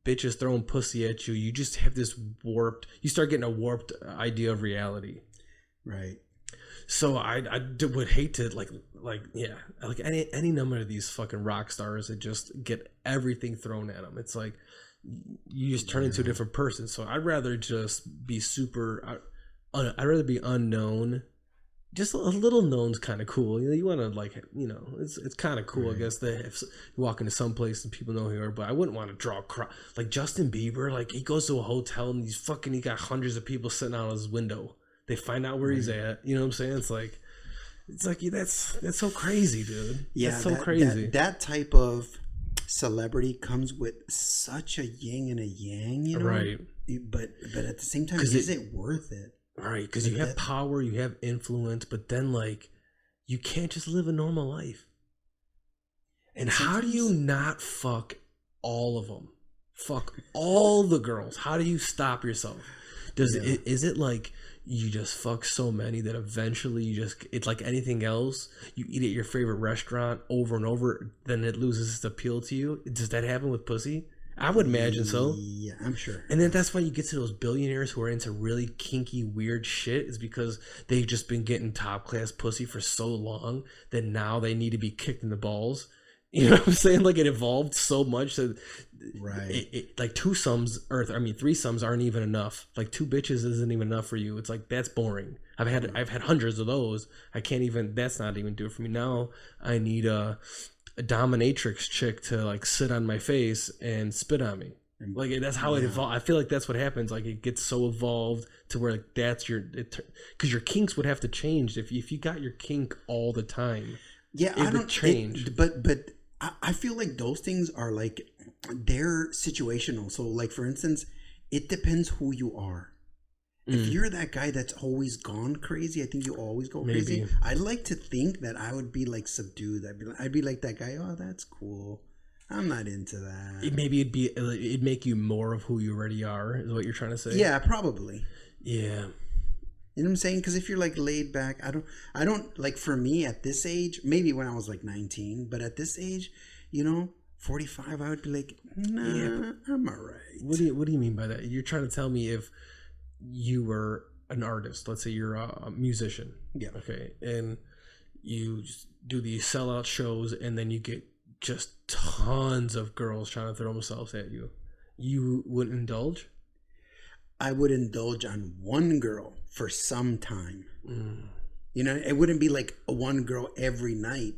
bitches throwing pussy at you, you just have this you start getting a warped idea of reality. Right. So I would hate to like any number of these fucking rock stars that just get everything thrown at them. It's like, you just turn into a different person. So I'd rather just be I'd rather be unknown. Just a little known's kind of cool. You want to it's kind of cool, right. I guess, that if you walk into some place and people know who you are. But I wouldn't want to draw a crowd. Like Justin Bieber, like he goes to a hotel and he got hundreds of people sitting out his window. They find out where he's at. You know what I'm saying? It's like that's so crazy, dude. Yeah, that's so crazy. That type of celebrity comes with such a yin and a yang, right? But at the same time, is it worth it? Right, because you have power, you have influence, but then like you can't just live a normal life. And how do you not fuck all of them? Fuck all the girls. How do you stop yourself? Is it like you just fuck so many that eventually it's like anything else, you eat at your favorite restaurant over and over, then it loses its appeal to you? Does that happen with pussy? I would imagine so. Yeah, I'm sure. And then that's why you get to those billionaires who are into really kinky, weird shit, is because they've just been getting top class pussy for so long that now they need to be kicked in the balls. You know what I'm saying? Like, it evolved so much that like threesomes aren't even enough. Like 2 bitches isn't even enough for you. It's like, that's boring. I've had hundreds of those. That's not even do it for me. Now I need a dominatrix chick to like sit on my face and spit on me. Like, that's how it evolved. I feel like that's what happens. Like, it gets so evolved to where like that's because your kinks would have to change if you got your kink all the time. Yeah, it would change. But I feel like those things are like, they're situational. So like, for instance, it depends who you are. If you're that guy that's always gone crazy, I think you always go crazy. I'd like to think that I would be like subdued. I'd be like that guy. Oh, that's cool. I'm not into that. Maybe it'd make you more of who you already are, is what you're trying to say. Yeah, probably. Yeah. You know what I'm saying? Because if you're like laid back, I don't like, for me at this age, maybe when I was like 19, but at this age, 45, I would be like, nah, I'm all right. What do you mean by that? You're trying to tell me if you were an artist, let's say you're a musician. Yeah. Okay. And you just do these sellout shows and then you get just tons of girls trying to throw themselves at you. You wouldn't indulge? I would indulge on one girl for some time. It wouldn't be like one girl every night.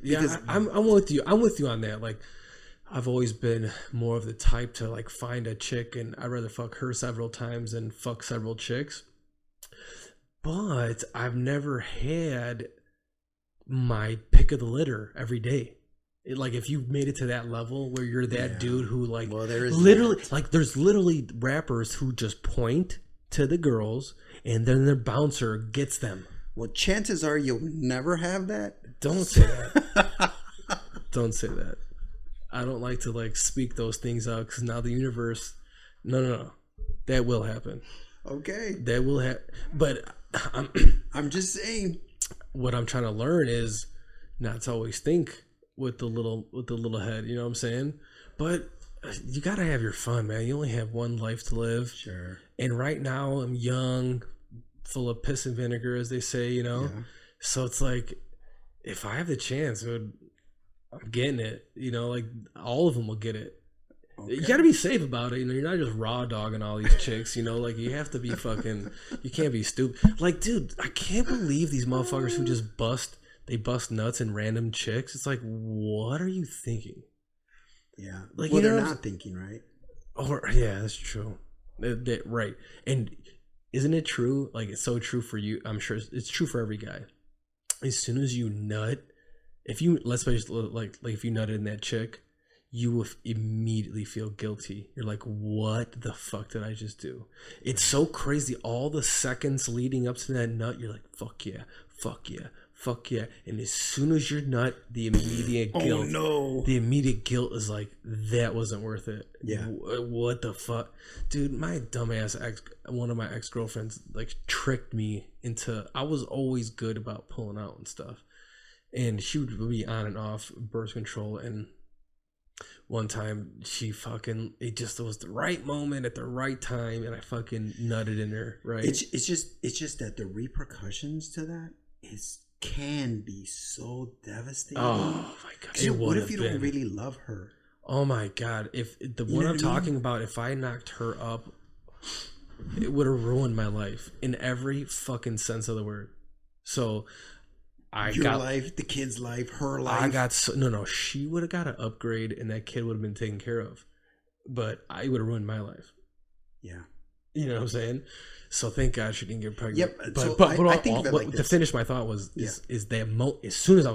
Yeah, I'm with you. I'm with you on that. Like, I've always been more of the type to like find a chick and I'd rather fuck her several times than fuck several chicks. But I've never had my pick of the litter every day. Like, if you've made it to that level where you're that dude who like, well, there is literally that. Like, there's literally rappers who just point to the girls and then their bouncer gets them. Well, chances are you'll never have that. Don't say that. Don't say that. I don't like to like speak those things out because now the universe, no, that will happen. Okay, that will happen. But I'm just saying. What I'm trying to learn is not to always think with the little head. You know what I'm saying? But you gotta have your fun, man. You only have one life to live. Sure. And right now I'm young, full of piss and vinegar, as they say. You know. Yeah. So it's like, if I have the chance, I'm getting it. You know, like all of them will get it. Okay. You got to be safe about it. You know, you're not just raw dogging all these chicks. You know, like you have to be fucking. You can't be stupid. Like, dude, I can't believe these motherfuckers who just bust nuts in random chicks. It's like, what are you thinking? Yeah. Like, well, they're not thinking, right? Or yeah, that's true. Right. And isn't it true? Like, it's so true for you. I'm sure it's true for every guy. As soon as you nut, if you let's say like if you nutted in that chick, you will immediately feel guilty. You're like, what the fuck did I just do? It's so crazy. All the seconds leading up to that nut, you're like, fuck yeah, fuck yeah, fuck yeah. And as soon as you're nut, the immediate guilt. Oh no. The immediate guilt is like, that wasn't worth it. Yeah. What the fuck? Dude, my dumbass one of my ex-girlfriends like tricked me into, I was always good about pulling out and stuff. And she would be on and off birth control, and one time she fucking, it was the right moment at the right time, and I fucking nutted in her, right? It's just that the repercussions to that can be so devastating. Oh my god. What if you don't really love her? Oh my god. If the one I'm talking about, if I knocked her up, it would have ruined my life in every fucking sense of the word. So your life, the kid's life, her life. No. She would have got an upgrade, and that kid would have been taken care of. But I would have ruined my life. Yeah, you know what I'm saying. So thank God she didn't get pregnant. Yep. But I think of it like this. To finish my thought was is that as soon as I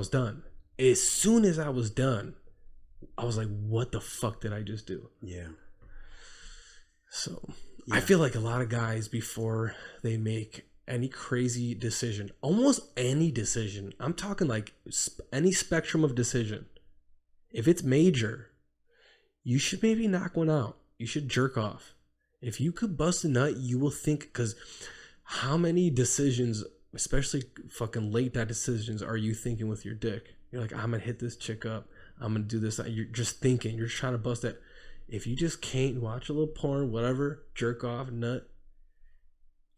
was done, I was like, what the fuck did I just do? Yeah. So I feel like a lot of guys, before they make any crazy decision, almost any decision, I'm talking like any spectrum of decision, if it's major, you should maybe knock one out. You should jerk off. If you could bust a nut, you will think, because how many decisions, especially fucking late night decisions, are you thinking with your dick? You're like, I'm gonna hit this chick up, I'm gonna do this. You're just thinking, you're just trying to bust that. If you just can't watch a little porn, whatever, jerk off, nut,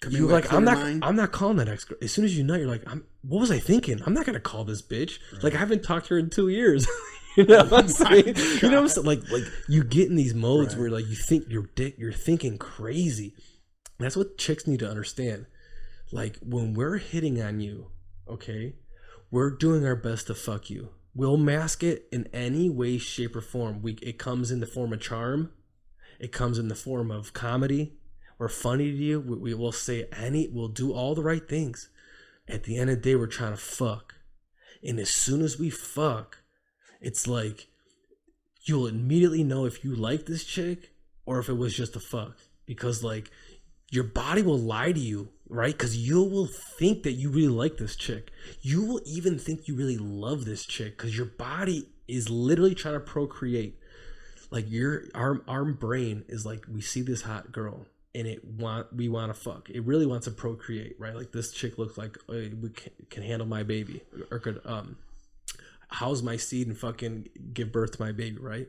you're like, I'm not calling that ex. As soon as you nut, you're like, what was I thinking? I'm not gonna call this bitch. Right. Like, I haven't talked to her in 2 years. You know what I'm saying? You know what I'm saying? Like you get in these modes where like you think you're thinking crazy. That's what chicks need to understand. Like, when we're hitting on you, okay, we're doing our best to fuck you. We'll mask it in any way, shape, or form. It comes in the form of charm. It comes in the form of comedy. We're funny to you. We will say we'll do all the right things. At the end of the day, we're trying to fuck. And as soon as we fuck, it's like, you'll immediately know if you like this chick or if it was just a fuck. Because like, your body will lie to you, right? Because you will think that you really like this chick. You will even think you really love this chick because your body is literally trying to procreate. Like, our brain is like, we see this hot girl and we want to fuck. It really wants to procreate, right? Like, this chick looks like we can handle my baby, or could house my seed and fucking give birth to my baby, right?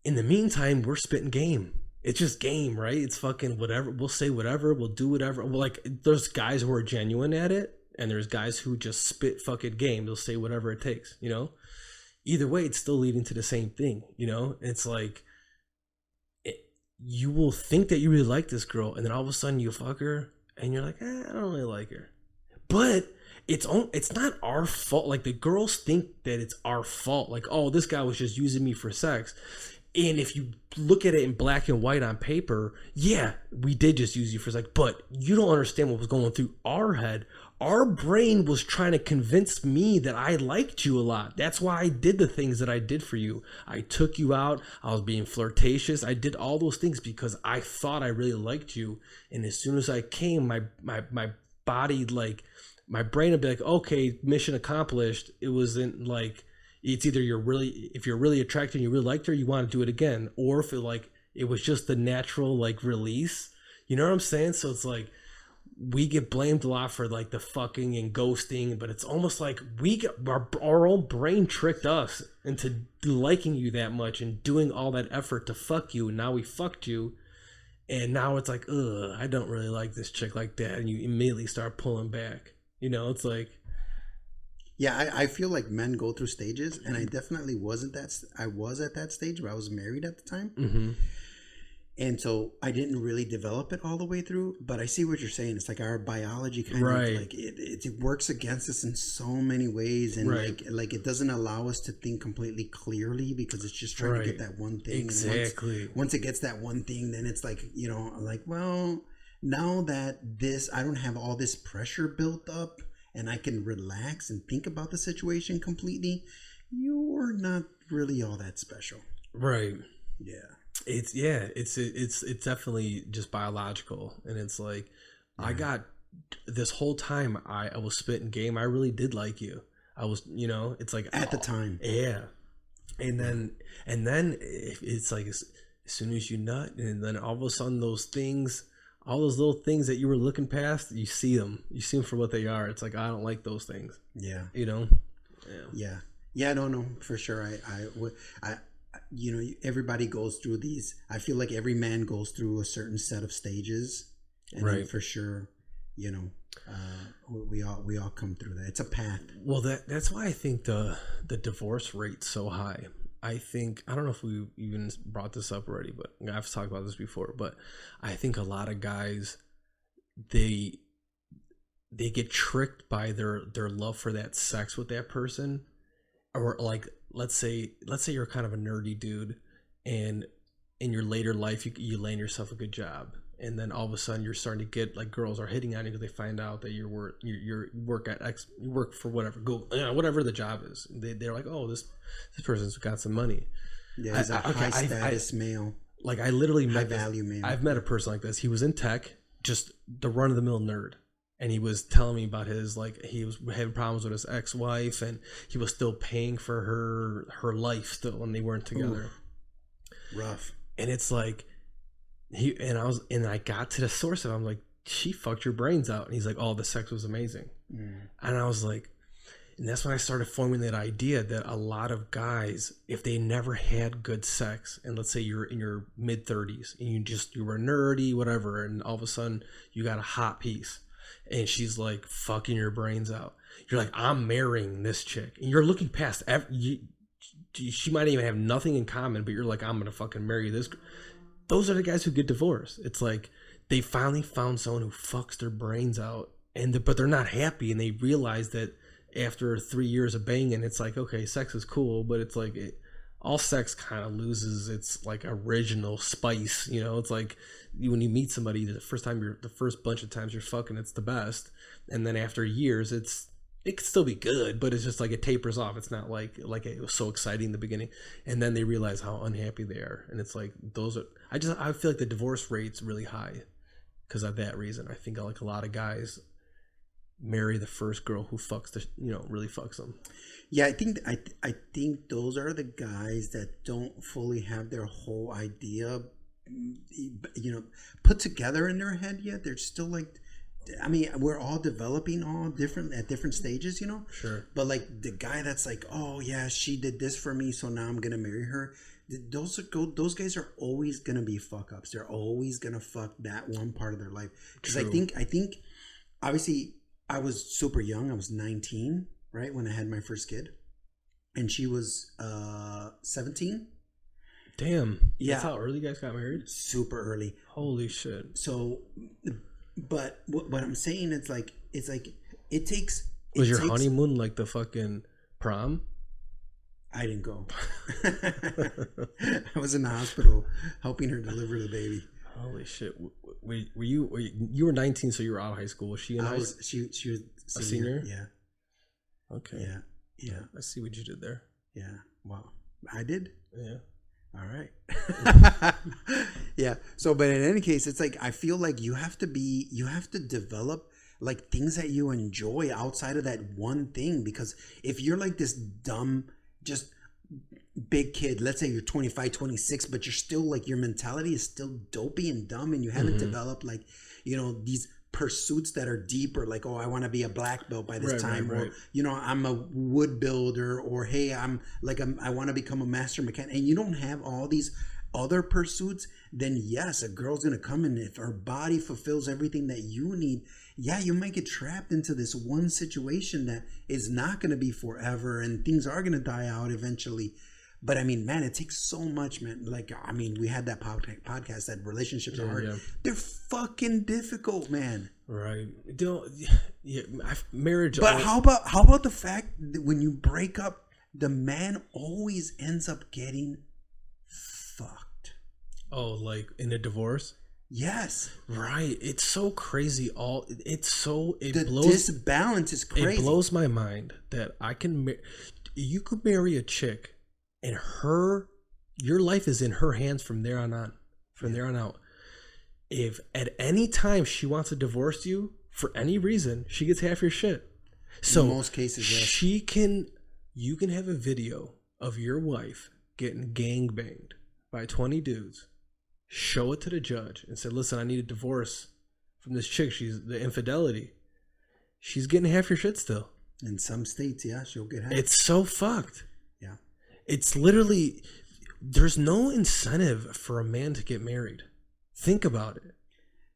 In the meantime, we're spitting game. It's just game, right? It's fucking whatever. We'll say whatever. We'll do whatever. Well, like, there's guys who are genuine at it, and there's guys who just spit fucking game. They'll say whatever it takes, you know? Either way, it's still leading to the same thing, you know? It's like, you will think that you really like this girl, and then all of a sudden you fuck her, and you're like, I don't really like her. But it's not our fault. Like, the girls think that it's our fault. Like, oh, this guy was just using me for sex. And if you look at it in black and white on paper, yeah, we did just use you for sex. But you don't understand what was going through our head. Our brain was trying to convince me that I liked you a lot. That's why I did the things that I did for you. I took you out. I was being flirtatious. I did all those things because I thought I really liked you. And as soon as I came, my body, like, my brain would be like, okay, mission accomplished. It wasn't like, it's either if you're really attracted and you really liked her, you want to do it again, or if it was just the natural like release. You know what I'm saying? So it's like we get blamed a lot for like the fucking and ghosting, but it's almost like we get our own brain tricked us into liking you that much and doing all that effort to fuck you, and now we fucked you, and now it's like, ugh, I don't really like this chick like that, and you immediately start pulling back. You know, it's like, yeah, I feel like men go through stages, and I definitely wasn't I was at that stage, but I was married at the time. mm-hmm. And so I didn't really develop it all the way through, but I see what you're saying. It's like our biology kind right. of like it works against us in so many ways, and right. like it doesn't allow us to think completely clearly because it's just trying right. to get that one thing. Exactly. And once it gets that one thing, then it's like, you know, like, well, now that I don't have all this pressure built up and I can relax and think about the situation completely, you're not really all that special. Right. Yeah. It's definitely just biological, and it's like, yeah. I got this whole time I was spitting game. I really did like you. I was, you know, it's like at the time, yeah. And then it's like as soon as you nut, and then all of a sudden those things, all those little things that you were looking past, you see them for what they are. It's like, I don't like those things. Yeah. You know. Yeah. No, for sure. I you know, everybody goes through these. I feel like every man goes through a certain set of stages, and right. then for sure, you know, we all come through that. It's a path. Well, that's why I think the divorce rate's so high. I don't know if we even brought this up already, but I've talked about this before. But I think a lot of guys, they get tricked by their love for that sex with that person, or like. Let's say you're kind of a nerdy dude, and in your later life you land yourself a good job, and then all of a sudden you're starting to get like girls are hitting on you because they find out that you work for whatever whatever the job is. They're like, oh, this person's got some money. Yeah, he's a high status male. Like I literally high value male. I've met a person like this. He was in tech, just the run of the mill nerd. And he was telling me about his, like, he was having problems with his ex-wife, and he was still paying for her life still when they weren't together. Ooh, rough. And it's like, I got to the source of it. I'm like, she fucked your brains out. And he's like, oh, the sex was amazing. Mm. And I was like, and that's when I started forming that idea that a lot of guys, if they never had good sex, and let's say you're in your mid-30s, and you were nerdy, whatever, and all of a sudden you got a hot piece. And she's like fucking your brains out. You're like, I'm marrying this chick, and you're looking past she might even have nothing in common, but you're like, I'm gonna fucking marry this. Those are the guys who get divorced. It's like they finally found someone who fucks their brains out, but they're not happy, and they realize that after 3 years of banging, it's like, okay, sex is cool, but it's like all sex kind of loses its like original spice. You know, it's like when you meet somebody the first bunch of times you're fucking, it's the best, and then after years it can still be good, but it's just like it tapers off. It's not like it was so exciting in the beginning, and then they realize how unhappy they are, and it's like I feel like the divorce rate's really high because of that reason. I think like a lot of guys marry the first girl who really fucks them. Yeah, I think those are the guys that don't fully have their whole idea, you know, put together in their head yet. They're still like, I mean, we're all developing at different stages, you know. Sure. But like the guy that's like, oh yeah, she did this for me, so now I'm gonna marry her. Those guys are always gonna be fuck ups. They're always gonna fuck that one part of their life. Because I think, obviously, I was super young. I was 19. Right when I had my first kid, and she was 17. Damn. Yeah. That's how early you guys got married? Super early. Holy shit. So, but what I'm saying is like, it takes. Was your honeymoon like the fucking prom? I didn't go. I was in the hospital helping her deliver the baby. Holy shit. Were you were 19, so you were out of high school. Was she in high school? She was a senior? Yeah. Okay. Yeah. I see what you did there. Yeah. Wow. I did? Yeah. All right. Yeah. So, but in any case, it's like, I feel like you have to develop like things that you enjoy outside of that one thing, because if you're like this dumb just big kid. Let's say you're 25, 26, but you're still like, your mentality is still dopey and dumb, and you haven't developed like, you know, these pursuits that are deeper, like, oh, I want to be a black belt by this time, or you know, I'm a wood builder, or hey, I want to become a master mechanic, and you don't have all these other pursuits, then yes, a girl's gonna come in. If her body fulfills everything that you need, yeah, you might get trapped into this one situation that is not gonna be forever, and things are gonna die out eventually. But I mean, man, it takes so much, man. Like, I mean, we had that podcast that relationships are hard. Yeah. They're fucking difficult, man. Right. Marriage. But how about the fact that when you break up, the man always ends up getting fucked. Oh, like in a divorce? Yes. Right. It's so crazy. The blows, disbalance is crazy. It blows my mind that you could marry a chick, and your life is in her hands from there on out. If at any time she wants to divorce you for any reason, she gets half your shit. So in most cases, yes. You can have a video of your wife getting gangbanged by 20 dudes, show it to the judge, and say, listen, I need a divorce from this chick. She's the infidelity. She's getting half your shit still. In some states, yeah, she'll get half. It's so fucked. Yeah. It's literally, there's no incentive for a man to get married. Think about it.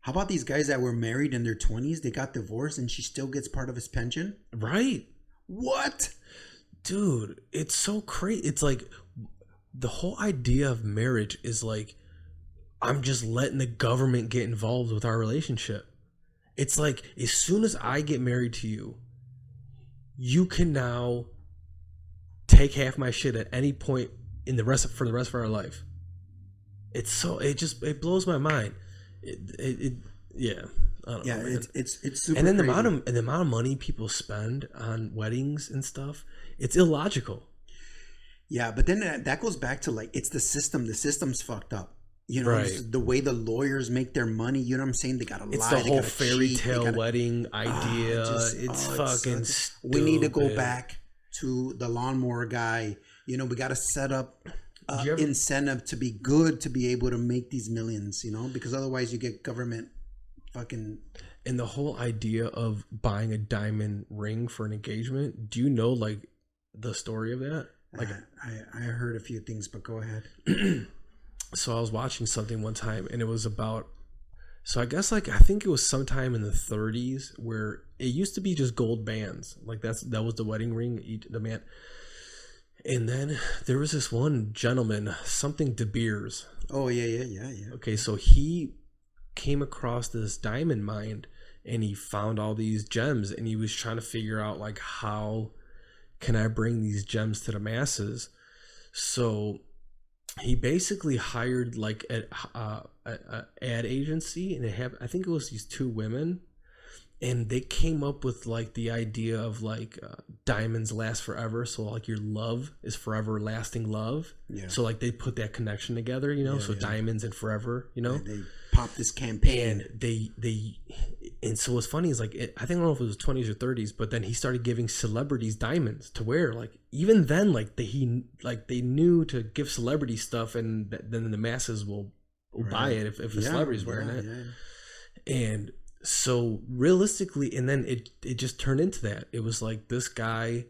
How about these guys that were married in their 20s? They got divorced and she still gets part of his pension? Right. What? Dude, it's so crazy. It's like the whole idea of marriage is like, I'm just letting the government get involved with our relationship. It's like, as soon as I get married to you, you can now take half my shit at any point for the rest of our life. It blows my mind. Yeah. I don't know, it's super. And then the amount of money people spend on weddings and stuff, it's illogical. Yeah, but then that goes back to like, it's the system. The system's fucked up. You know, right. The way the lawyers make their money. You know what I'm saying? They got to lie. It's the whole fairy tale wedding idea. It's fucking stupid. We need to go back to the lawnmower guy. You know, we got to set up incentive to be good, to be able to make these millions, you know, because otherwise you get government fucking. And the whole idea of buying a diamond ring for an engagement. Do you know like the story of that? Like I heard a few things, but go ahead. So I was watching something one time, and it was about, so I guess like, I think it was sometime in the 30s where it used to be just gold bands. Like that was the wedding ring, the man. And then there was this one gentleman, something De Beers. Oh yeah. Okay, so he came across this diamond mine, and he found all these gems, and he was trying to figure out like, how can I bring these gems to the masses? So he basically hired like an ad agency, and I think it was these two women, and they came up with like the idea of like diamonds last forever. So like your love is forever lasting love. Yeah. So like they put that connection together, you know. Yeah, so diamonds and forever, you know. Yeah, they popped this campaign, and and so what's funny is like I don't know if it was 20s or 30s, but then he started giving celebrities diamonds to wear. Like even then, like they knew to give celebrity stuff, and then the masses will buy it if the celebrity's wearing it. Yeah. And so realistically, and then it just turned into that. It was like this guy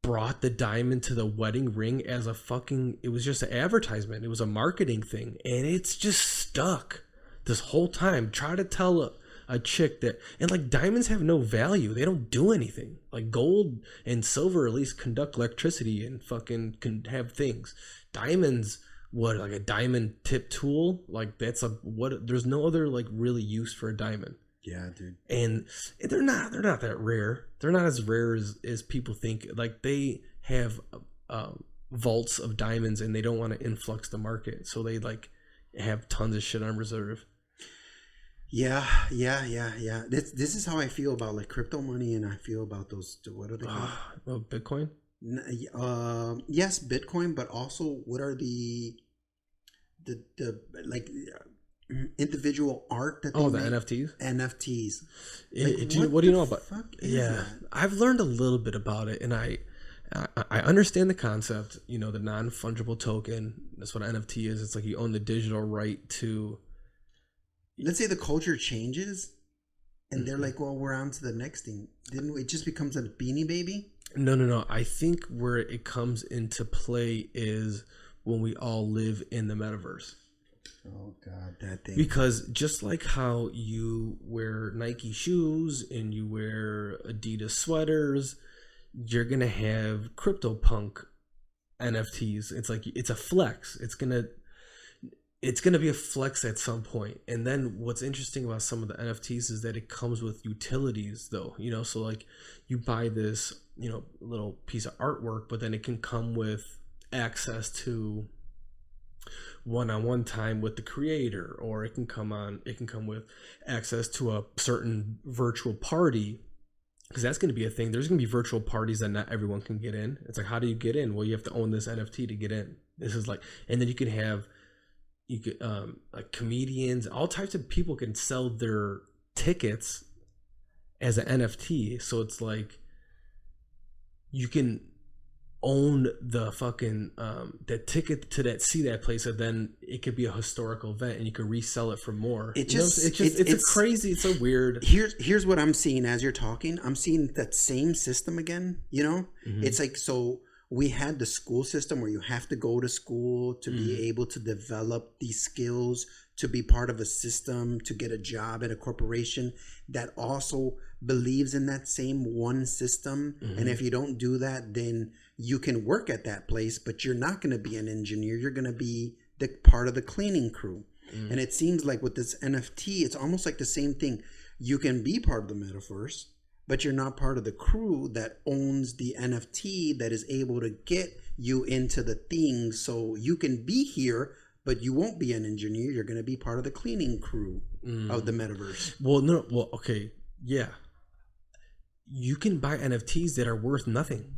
brought the diamond to the wedding ring as it was just an advertisement. It was a marketing thing, and it's just stuck this whole time. Try to tell a chick that, and like diamonds have no value. They don't do anything. Like gold and silver at least conduct electricity and fucking can have things. Diamonds, what, like a diamond tip tool? Like there's no other like really use for a diamond. Yeah, dude. And they're not that rare. They're not as rare as people think. Like they have vaults of diamonds, and they don't want to influx the market, so they like have tons of shit on reserve. Yeah. This is how I feel about like crypto money, and I feel about those. What are they called? Bitcoin. Yes, Bitcoin, but also what are the like individual art that they the NFTs. NFTs. What do you know about? I've learned a little bit about it, and I understand the concept, the non-fungible token. That's what an NFT is. It's like you own the digital right to. Let's say the culture changes and they're like, well, we're on to the next thing. It just becomes a Beanie Baby? No. I think where it comes into play is when we all live in the metaverse. Oh, God, that thing. Because just like how you wear Nike shoes and you wear Adidas sweaters, you're going to have CryptoPunk NFTs. It's like, it's a flex. It's going to be a flex at some point. And then what's interesting about some of the NFTs is that it comes with utilities though, so like you buy this, little piece of artwork, but then it can come with access to one-on-one time with the creator, or it can come with access to a certain virtual party, because that's going to be a thing. There's going to be virtual parties that not everyone can get in. It's like, how do you get in? Well, you have to own this NFT to get in. This is like, and then you could like comedians, all types of people can sell their tickets as an NFT. So it's like you can own the fucking the ticket to that place, and then it could be a historical event and you could resell it for more. It's a weird. Here's what I'm seeing as you're talking. I'm seeing that same system again. It's like, so we had the school system where you have to go to school to be able to develop these skills, to be part of a system, to get a job at a corporation that also believes in that same one system. And if you don't do that, then you can work at that place, but you're not going to be an engineer. You're going to be the part of the cleaning crew. And it seems like with this NFT, it's almost like the same thing. You can be part of the metaverse, but you're not part of the crew that owns the NFT that is able to get you into the thing. So you can be here, but you won't be an engineer. You're going to be part of the cleaning crew of the metaverse. Okay. Yeah. You can buy NFTs that are worth nothing.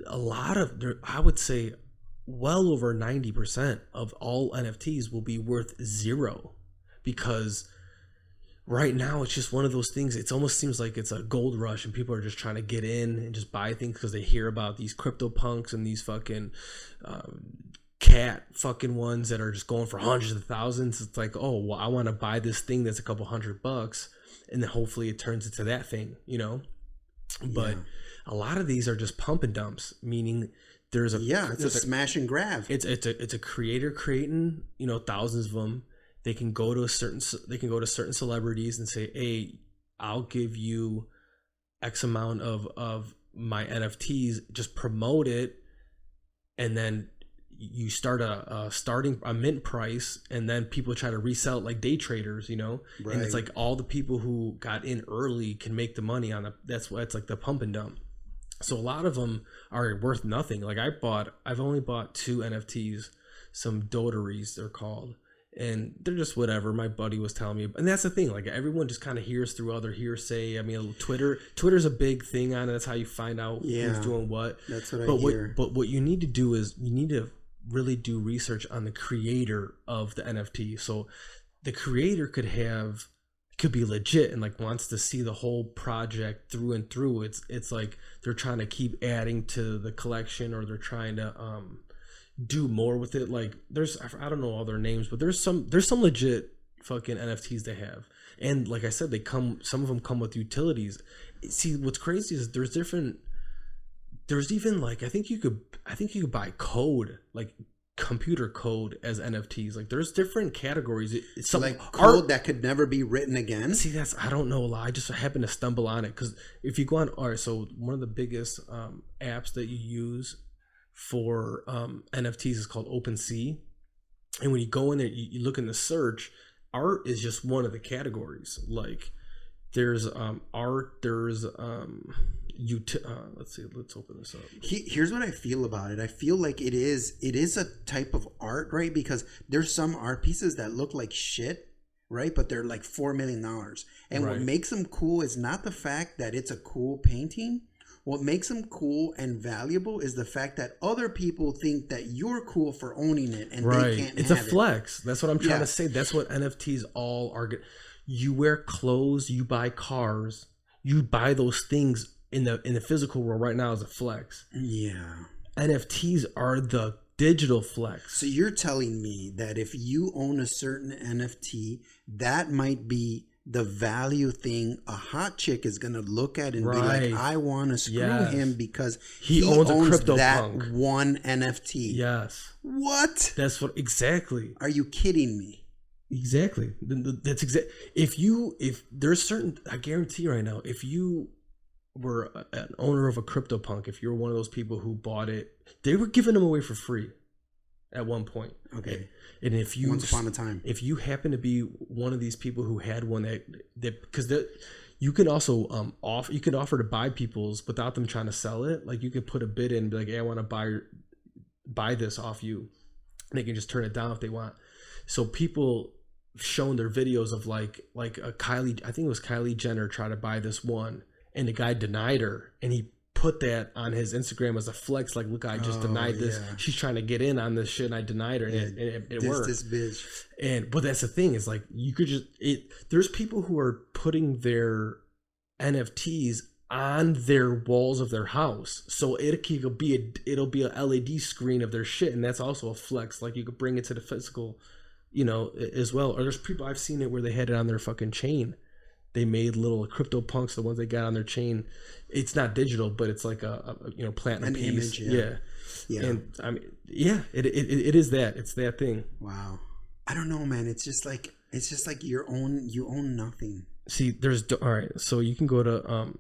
I would say well over 90% of all NFTs will be worth zero, because right now it's just one of those things. It almost seems like it's a gold rush and people are just trying to get in and just buy things because they hear about these crypto punks and these fucking cat fucking ones that are just going for hundreds of thousands. It's like, oh, well, I want to buy this thing that's a couple $100, and then hopefully it turns into that thing, But a lot of these are just pump and dumps, meaning there's a smash and grab. It's a creator creating, thousands of them. They can go to certain celebrities and say, hey, I'll give you X amount of my NFTs, just promote it, and then you start a mint price, and then people try to resell it like day traders, Right. And it's like all the people who got in early can make the money on it. That's why it's like the pump and dump. So a lot of them are worth nothing. Like I've only bought 2 NFTs, some dotaries they're called, and they're just whatever. My buddy was telling me, and that's the thing. Like everyone just kind of hears through other hearsay. I mean, Twitter's a big thing on it. That's how you find out who's doing what. That's what I hear. But what you need to do is you need to really do research on the creator of the NFT. So the creator could be legit and like wants to see the whole project through and through. It's like they're trying to keep adding to the collection, or they're trying to do more with it. Like I don't know all their names, but there's some legit fucking NFTs they have. And like I said, some of them come with utilities. See, what's crazy is there's even like I think you could buy code, like computer code, as NFTs. Like there's different categories. It's some like code that could never be written again. See, I don't know. I just happened to stumble on it because if you go on, all right, so one of the biggest apps that you use for NFTs is called OpenSea, and when you go in there, you look in the search. Art is just one of the categories. Like there's art, there's let's see, let's open this up. Here's what I feel about it. I feel like it is a type of art, right? Because there's some art pieces that look like shit, right? But they're like $4 million. And what makes them cool is not the fact that it's a cool painting. What makes them cool and valuable is the fact that other people think that you're cool for owning it, and they can't. It's a flex. That's what I'm trying to say. That's what NFTs all are. You wear clothes, you buy cars, you buy those things in the physical world right now is a flex. Yeah. NFTs are the digital flex. So you're telling me that if you own a certain NFT, that might be the value thing a hot chick is going to look at and be like, I want to screw him because he owns a crypto that punk. One NFT. Yes. What? That's what exactly. Are you kidding me? Exactly. That's if there's certain, I guarantee right now, if you were an owner of a crypto punk, if you're one of those people who bought it, they were giving them away for free at one point. Okay. And if you once upon a time, if you happen to be one of these people who had one that because you can also offer to buy people's without them trying to sell it. Like you could put a bid in and be like, hey, I want to buy this off you. And they can just turn it down if they want. So people shown their videos of like a Kylie, I think it was Kylie Jenner tried to buy this one and the guy denied her, and he put that on his Instagram as a flex, like, look, I just denied this. Yeah. She's trying to get in on this shit and I denied her, and it worked. This bitch. But that's the thing, is like you could just there's people who are putting their NFTs on their walls of their house, so it'll be a LED screen of their shit, and that's also a flex. Like you could bring it to the physical, as well. Or there's people, I've seen it where they had it on their fucking chain. They made little crypto punks, the ones they got on their chain. It's not digital, but it's like a platinum piece. Image, yeah. And I mean, it is that. It's that thing. Wow. I don't know, man. It's just like you own nothing. See, all right. So you can go to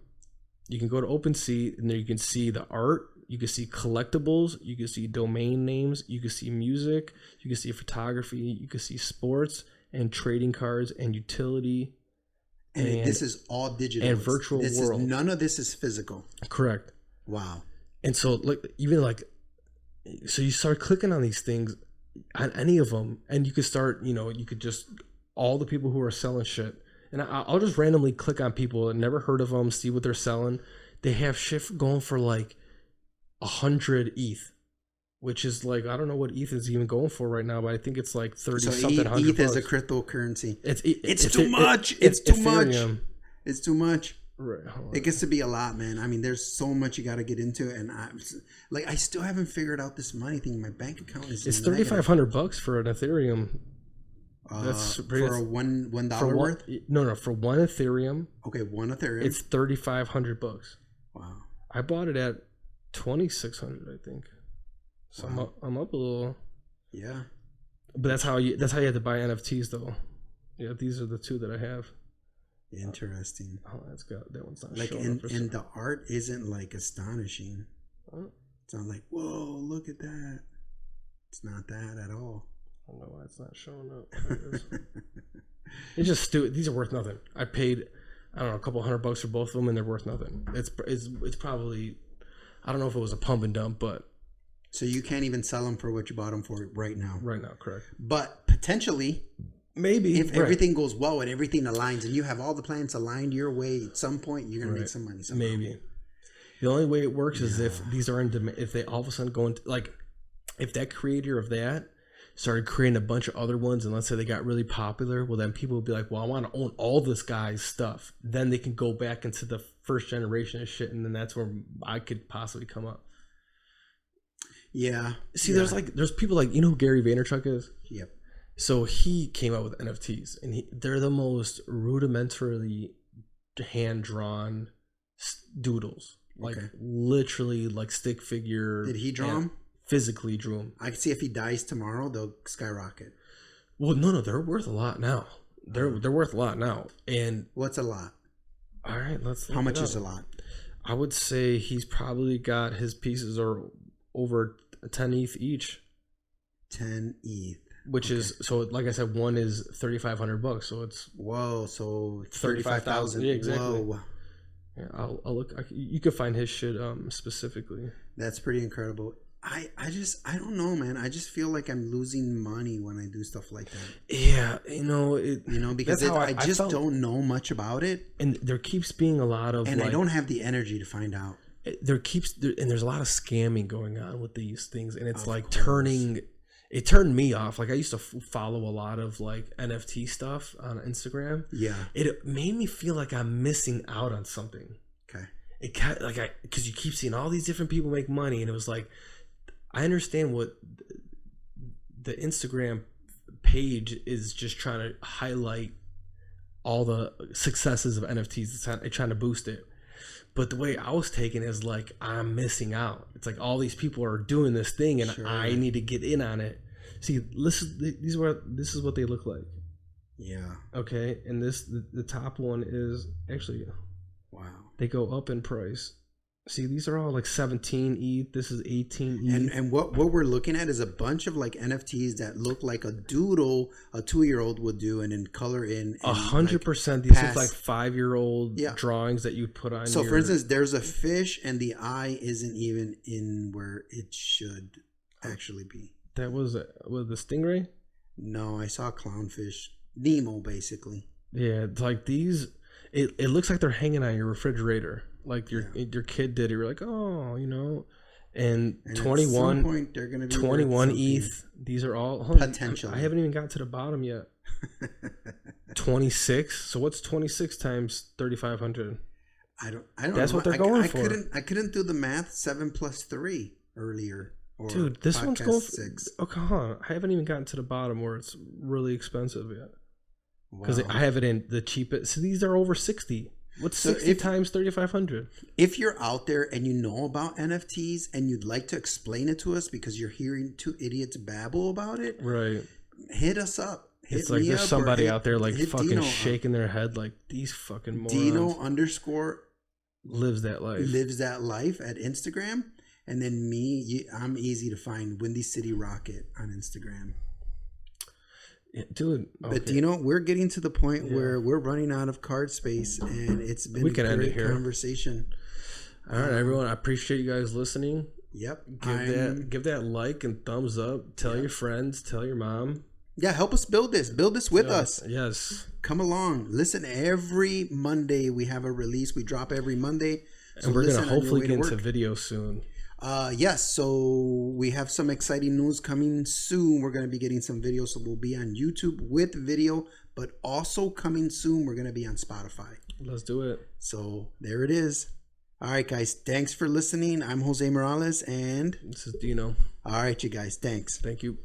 OpenSea, and there you can see the art. You can see collectibles. You can see domain names. You can see music. You can see photography. You can see sports and trading cards and utility. And this is all digital and virtual world. None of this is physical. Correct. Wow. And so so you start clicking on these things, on any of them, and you could start, you could just, all the people who are selling shit, and I'll just randomly click on people and never heard of them, see what they're selling. They have shit going for like 100 ETH, which is like, I don't know what ETH is even going for right now, but I think it's like 30-something hundred. ETH is a cryptocurrency. It's too much. It's too much. It's too much. Right. It gets to be a lot, man. I mean, there's so much you got to get into, and I still haven't figured out this money thing. My bank account is. It's $3,500 for an Ethereum. That's for a $1 worth. No, for one Ethereum. Okay, one Ethereum. It's $3,500. Wow. I bought it at $2,600, I think. So wow. I'm up a little. Yeah. But that's how you have to buy NFTs, though. Yeah, these are the two that I have. Interesting. That one's not like, and the art isn't like astonishing. Huh? It's not like, whoa, look at that. It's not that at all. I don't know why it's not showing up. It's just stupid. These are worth nothing. I paid, I don't know, a couple $100 for both of them, and they're worth nothing. It's probably, I don't know if it was a pump and dump, but. So you can't even sell them for what you bought them for right now. Right now, correct. But potentially, maybe if everything goes well and everything aligns, and you have all the plans aligned your way, at some point you're gonna make some money. Somehow. Maybe. The only way it works is if these are in demand. If they all of a sudden go into, like, if that creator of that started creating a bunch of other ones, and let's say they got really popular, well, then people will be like, well, I want to own all this guy's stuff. Then they can go back into the first generation of shit, and then that's where I could possibly come up. Yeah. See, there's people like, who Gary Vaynerchuk is? Yep. So he came out with NFTs, and they're the most rudimentarily hand-drawn doodles. Like, literally, like, stick figure. Did he draw them? Physically drew them. I can see if he dies tomorrow, they'll skyrocket. Well, no, they're worth a lot now. They're worth a lot now. And what's a lot? All right, let's look. How much is a lot? I would say he's probably got his pieces are over 10 ETH each. 10 ETH. Which is, so like I said, one is $3,500, so it's so 35,000. Yeah, exactly. Whoa. Yeah, I'll look. You can find his shit specifically. That's pretty incredible. I don't know, man. I just feel like I'm losing money when I do stuff like that. Yeah, because I just don't know much about it, and there keeps being a lot of, and I don't have the energy to find out. There's a lot of scamming going on with these things, and it's like it turned me off. Like, I used to follow a lot of like NFT stuff on Instagram. Yeah, it made me feel like I'm missing out on something. Okay. it kind of like because you keep seeing all these different people make money, and it was like, I understand what the Instagram page is just trying to highlight all the successes of NFTs. It's trying to boost it. But the way I was taking it is like, I'm missing out. It's like all these people are doing this thing, and I need to get in on it. See, this is what they look like. Yeah. Okay, and the top one is actually, wow. They go up in price. See, these are all like 17 ETH. This is 18 ETH. And what we're looking at is a bunch of like NFTs that look like a doodle a 2-year-old would do, and then color in. 100%. These look like 5-year-old drawings that you put on. So, for instance, there's a fish, and the eye isn't even in where it should actually be. That was the stingray. No, I saw a clownfish. Nemo, basically. Yeah, it's like these. It looks like they're hanging on your refrigerator. Like your kid did. You're like, oh, and 21. At some point, they're gonna be 21 ETH. These are all potential. I haven't even got to the bottom yet. 26. So what's 26 times 3,500? I don't. That's what they're going for. I couldn't do the math. 7 plus 3 earlier. Dude, this one's going for 6. Oh, come on. I haven't even gotten to the bottom where it's really expensive yet. Because I have it in the cheapest. So these are over 60. What's 60 times 3,500? If you're out there and you know about NFTs and you'd like to explain it to us because you're hearing 2 idiots babble about it, right? Hit us up. It's like there's somebody out there like fucking Dino shaking their head like these fucking morons. Dino _ lives that life at Instagram. And then me, I'm easy to find. Windy City Rocket on Instagram. Yeah, dude, okay. But Dino, we're getting to the point where we're running out of card space, and it's been a great conversation. All right, everyone. I appreciate you guys listening. Yep. Give that like and thumbs up. Tell your friends. Tell your mom. Yeah, help us build this. Build this with us. Yes. Come along. Listen, every Monday we have a release. We drop every Monday. So and we're going to hopefully get into video soon. Yes, so we have some exciting news coming soon. We're going to be getting some videos, so we'll be on YouTube with video, but also coming soon, we're going to be on Spotify. Let's do it. So there it is. All right, guys, thanks for listening. I'm Jose Morales, and this is Dino. All right, you guys, thanks. Thank you.